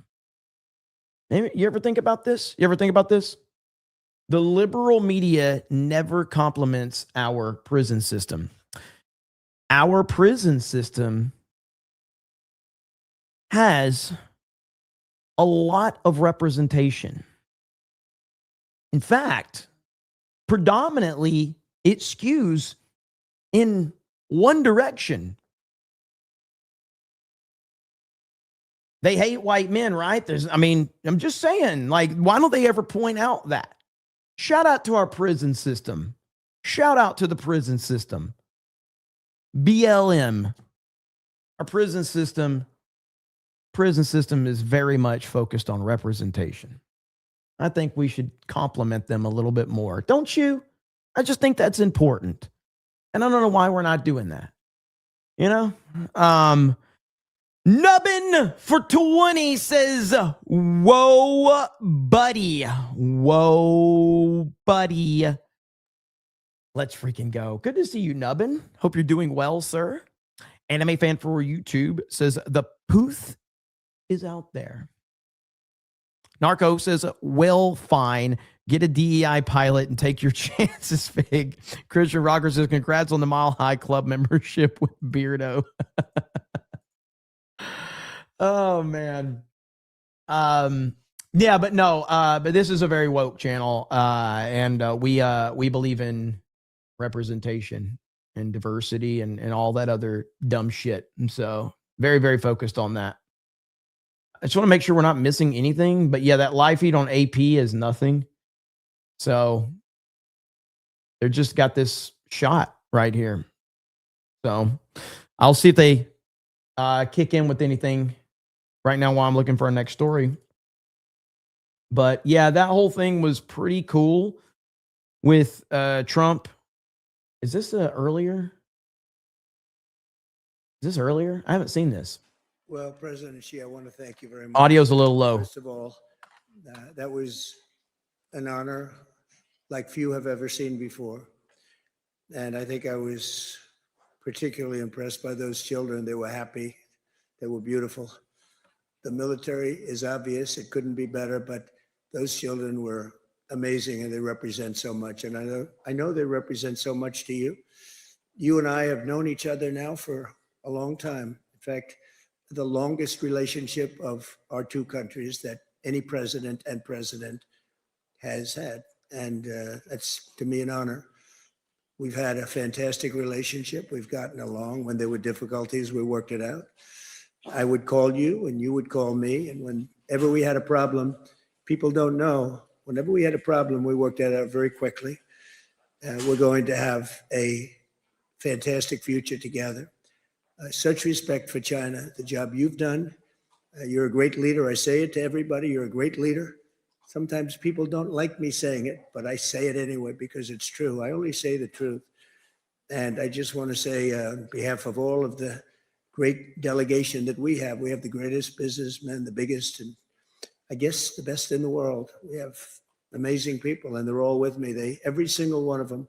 You ever think about this? The liberal media never compliments our prison system. Our prison system has a lot of representation. In fact, predominantly, it skews in one direction. They hate white men, right? I'm just saying, like, why don't they ever point out that? Shout out to our prison system. Shout out to the prison system. BLM. Our prison system is very much focused on representation. I think we should compliment them a little bit more. Don't you? I just think that's important. And I don't know why we're not doing that. You know? Nubbin for 20 says, whoa, buddy. Whoa, buddy. Let's freaking go. Good to see you, Nubbin. Hope you're doing well, sir. Anime fan for YouTube says, the Pooth is out there. Narco says, well, fine. Get a DEI pilot and take your chances, Fig. Christian Rocker says, congrats on the Mile High Club membership with Beardo. Oh, man. Yeah, but no, but this is a very woke channel. And we believe in representation and diversity and all that other dumb shit. And so very, very focused on that. I just want to make sure we're not missing anything. But yeah, that live feed on AP is nothing. So they're just got this shot right here. So I'll see if they kick in with anything right now while I'm looking for our next story. But yeah, that whole thing was pretty cool with Trump. Is this earlier? Is this earlier? I haven't seen this.
Well, President Xi, I want to thank you very much.
Audio's a little low.
First of all, that was an honor like few have ever seen before. And I think I was particularly impressed by those children. They were happy. They were beautiful. The military is obvious. It couldn't be better, but those children were amazing and they represent so much. And I know they represent so much to you. You and I have known each other now for a long time. In fact, the longest relationship of our two countries that any president and president has had. And that's, to me, an honor. We've had a fantastic relationship. We've gotten along. When there were difficulties, we worked it out. I would call you and you would call me. And whenever we had a problem, people don't know, whenever we had a problem, we worked that out very quickly. We're going to have a fantastic future together. Such respect for China, the job you've done. You're a great leader. I say it to everybody. You're a great leader. Sometimes people don't like me saying it, but I say it anyway because it's true. I only say the truth. And I just want to say on behalf of all of the great delegation that we have the greatest businessmen, the biggest, and I guess the best in the world. We have amazing people and they're all with me. Every single one of them,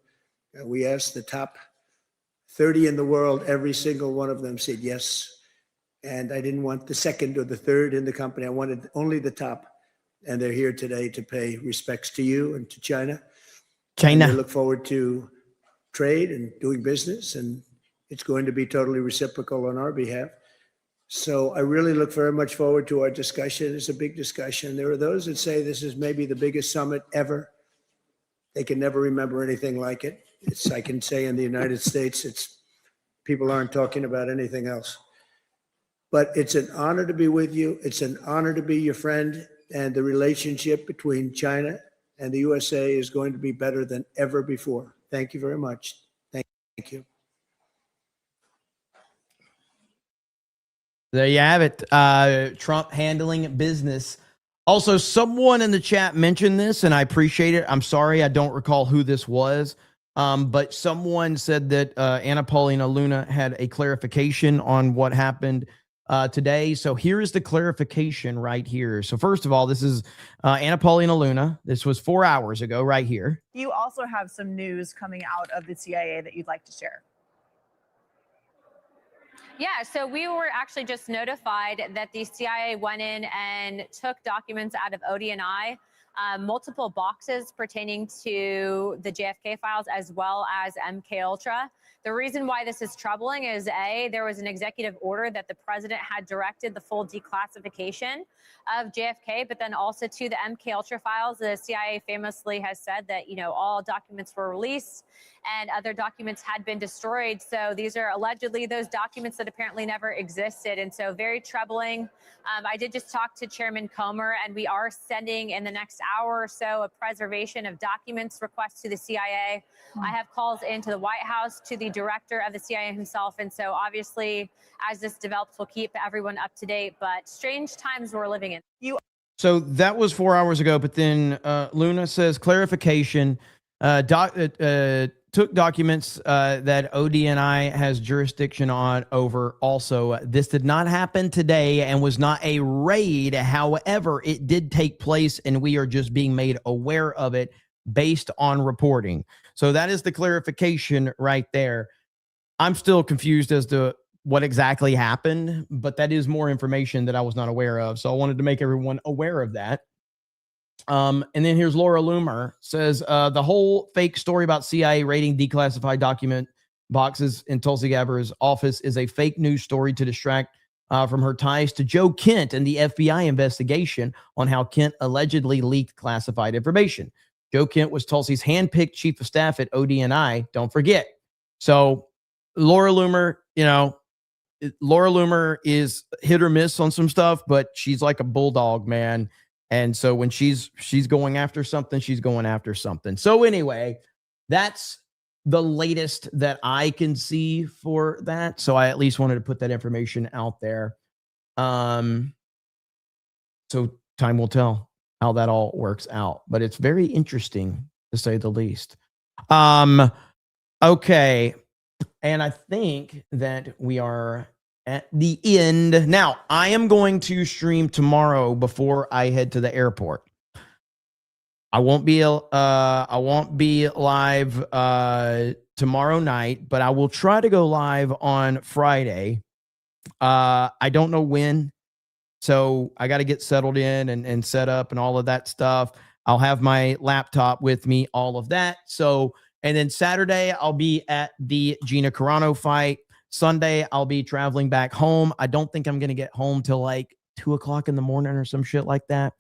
we asked the top 30 in the world, every single one of them said yes. And I didn't want the second or the third in the company. I wanted only the top. And they're here today to pay respects to you and to China. And they look forward to trade and doing business. And it's going to be totally reciprocal on our behalf. So I really look very much forward to our discussion. It's a big discussion. There are those that say this is maybe the biggest summit ever. They can never remember anything like it. I can say in the United States, people aren't talking about anything else. But it's an honor to be with you. It's an honor to be your friend. And the relationship between China and the USA is going to be better than ever before. Thank you very much. Thank you.
There you have it. Trump handling business. Also, someone in the chat mentioned this, and I appreciate it. I'm sorry, I don't recall who this was. But someone said that Anna Paulina Luna had a clarification on what happened today. So here is the clarification right here. So first of all, this is Anna Paulina Luna. This was 4 hours ago right here.
You also have some news coming out of the CIA that you'd like to share.
Yeah, so we were actually just notified that the CIA went in and took documents out of ODNI, multiple boxes pertaining to the JFK files as well as MK Ultra. The reason why this is troubling is there was an executive order that the president had directed the full declassification of JFK, but then also to the MK Ultra files. The CIA famously has said that, all documents were released and other documents had been destroyed. So these are allegedly those documents that apparently never existed. And so very troubling. I did just talk to Chairman Comer, and we are sending in the next hour or so a preservation of documents request to the CIA. I have calls into the White House to the director of the CIA himself. And so obviously, as this develops, we'll keep everyone up to date. But strange times we're living in.
So that was 4 hours ago. But then Luna says clarification. Took documents that ODNI has jurisdiction on over. Also, this did not happen today and was not a raid. However, it did take place, and we are just being made aware of it based on reporting. So that is the clarification right there. I'm still confused as to what exactly happened, but that is more information that I was not aware of. So I wanted to make everyone aware of that. And then here's Laura Loomer says the whole fake story about CIA raiding declassified document boxes in Tulsi Gabbard's office is a fake news story to distract from her ties to Joe Kent and the FBI investigation on how Kent allegedly leaked classified information. Joe Kent was Tulsi's handpicked chief of staff at ODNI. Don't forget. So Laura Loomer, Laura Loomer is hit or miss on some stuff, but she's like a bulldog, man. And so when she's going after something, she's going after something. So anyway, that's the latest that I can see for that. So I at least wanted to put that information out there. So time will tell how that all works out, but it's very interesting to say the least. Okay. And I think that we are at the end. Now, I am going to stream tomorrow before I head to the airport. I won't be live tomorrow night, but I will try to go live on Friday. I don't know when, so I got to get settled in and set up and all of that stuff. I'll have my laptop with me, all of that. So, and then Saturday I'll be at the Gina Carano fight. Sunday, I'll be traveling back home. I don't think I'm going to get home till like 2 o'clock in the morning or some shit like that.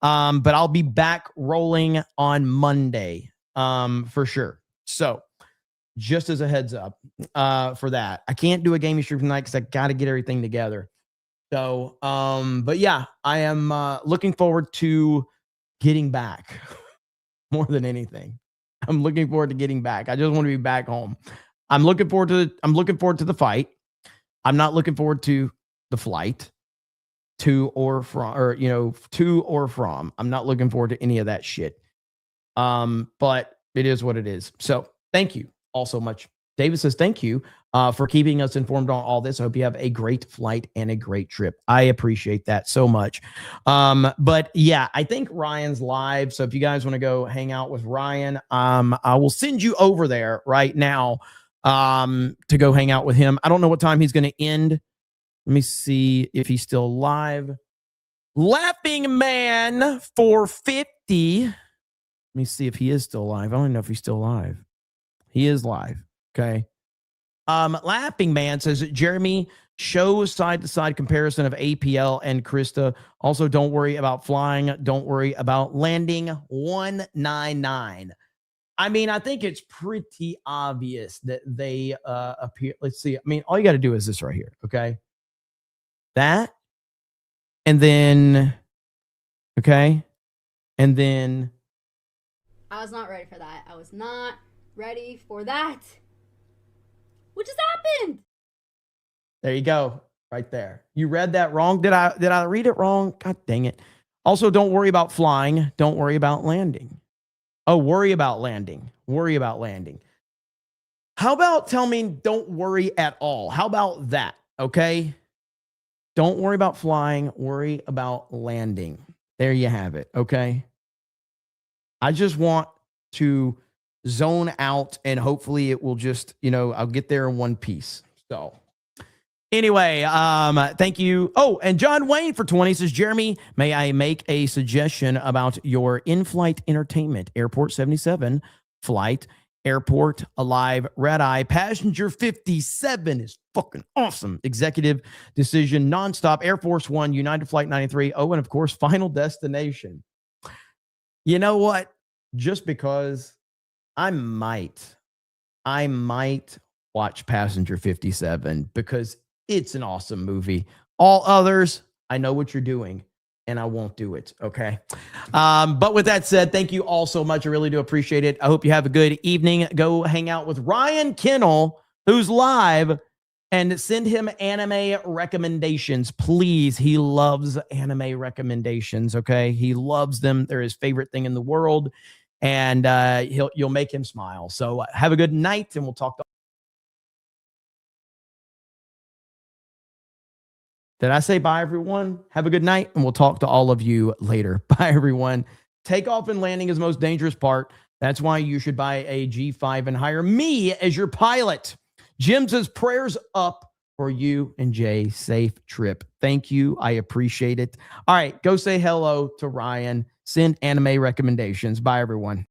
But I'll be back rolling on Monday for sure. So just as a heads up for that. I can't do a gaming stream tonight because I got to get everything together. So, but yeah, I am looking forward to getting back more than anything. I'm looking forward to getting back. I just want to be back home. I'm looking forward to the fight. I'm not looking forward to the flight to or from. I'm not looking forward to any of that shit. But it is what it is. So thank you all so much. David says, thank you for keeping us informed on all this. I hope you have a great flight and a great trip. I appreciate that so much. But yeah, I think Ryan's live. So if you guys want to go hang out with Ryan, I will send you over there right now to go hang out with him. I don't know what time he's going to end. Let me see if he's still live. Laughing Man 450. Let me see if he is still live. I don't know if he's still live. He is live. Okay. Laughing Man says, Jeremy, show side-to-side comparison of APL and Krista. Also, don't worry about flying. Don't worry about landing. 199. I mean, I think it's pretty obvious that they appear. Let's see. I mean, all you got to do is this right here. Okay. That. And then. Okay. And then.
I was not ready for that. I was not ready for that. What just happened?
There you go. Right there. You read that wrong. Did I read it wrong? God dang it. Also, don't worry about flying. Don't worry about landing. Oh, worry about landing. Worry about landing. How about tell me don't worry at all? How about that? Okay. Don't worry about flying, worry about landing. There you have it. Okay. I just want to zone out and hopefully it will just, I'll get there in one piece. So anyway, thank you. Oh, and John Wayne for 20 says, Jeremy, may I make a suggestion about your in-flight entertainment? Airport 77 flight, Airport Alive Red Eye, Passenger 57 is fucking awesome. Executive Decision, Nonstop, Air Force One, United Flight 93. Oh, and of course, Final Destination. You know what? Just because I might watch Passenger 57 because it's an awesome movie. All others, I know what you're doing and I won't do it. Okay. But with that said, thank you all so much. I really do appreciate it. I hope you have a good evening. Go hang out with Ryan Kennel, who's live, and send him anime recommendations, please. He loves anime recommendations. Okay. He loves them. They're his favorite thing in the world. And you'll make him smile. So have a good night and we'll talk to. Did I say bye, everyone? Have a good night, and we'll talk to all of you later. Bye, everyone. Takeoff and landing is the most dangerous part. That's why you should buy a G5 and hire me as your pilot. Jim says prayers up for you and Jay. Safe trip. Thank you. I appreciate it. All right, go say hello to Ryan. Send anime recommendations. Bye, everyone.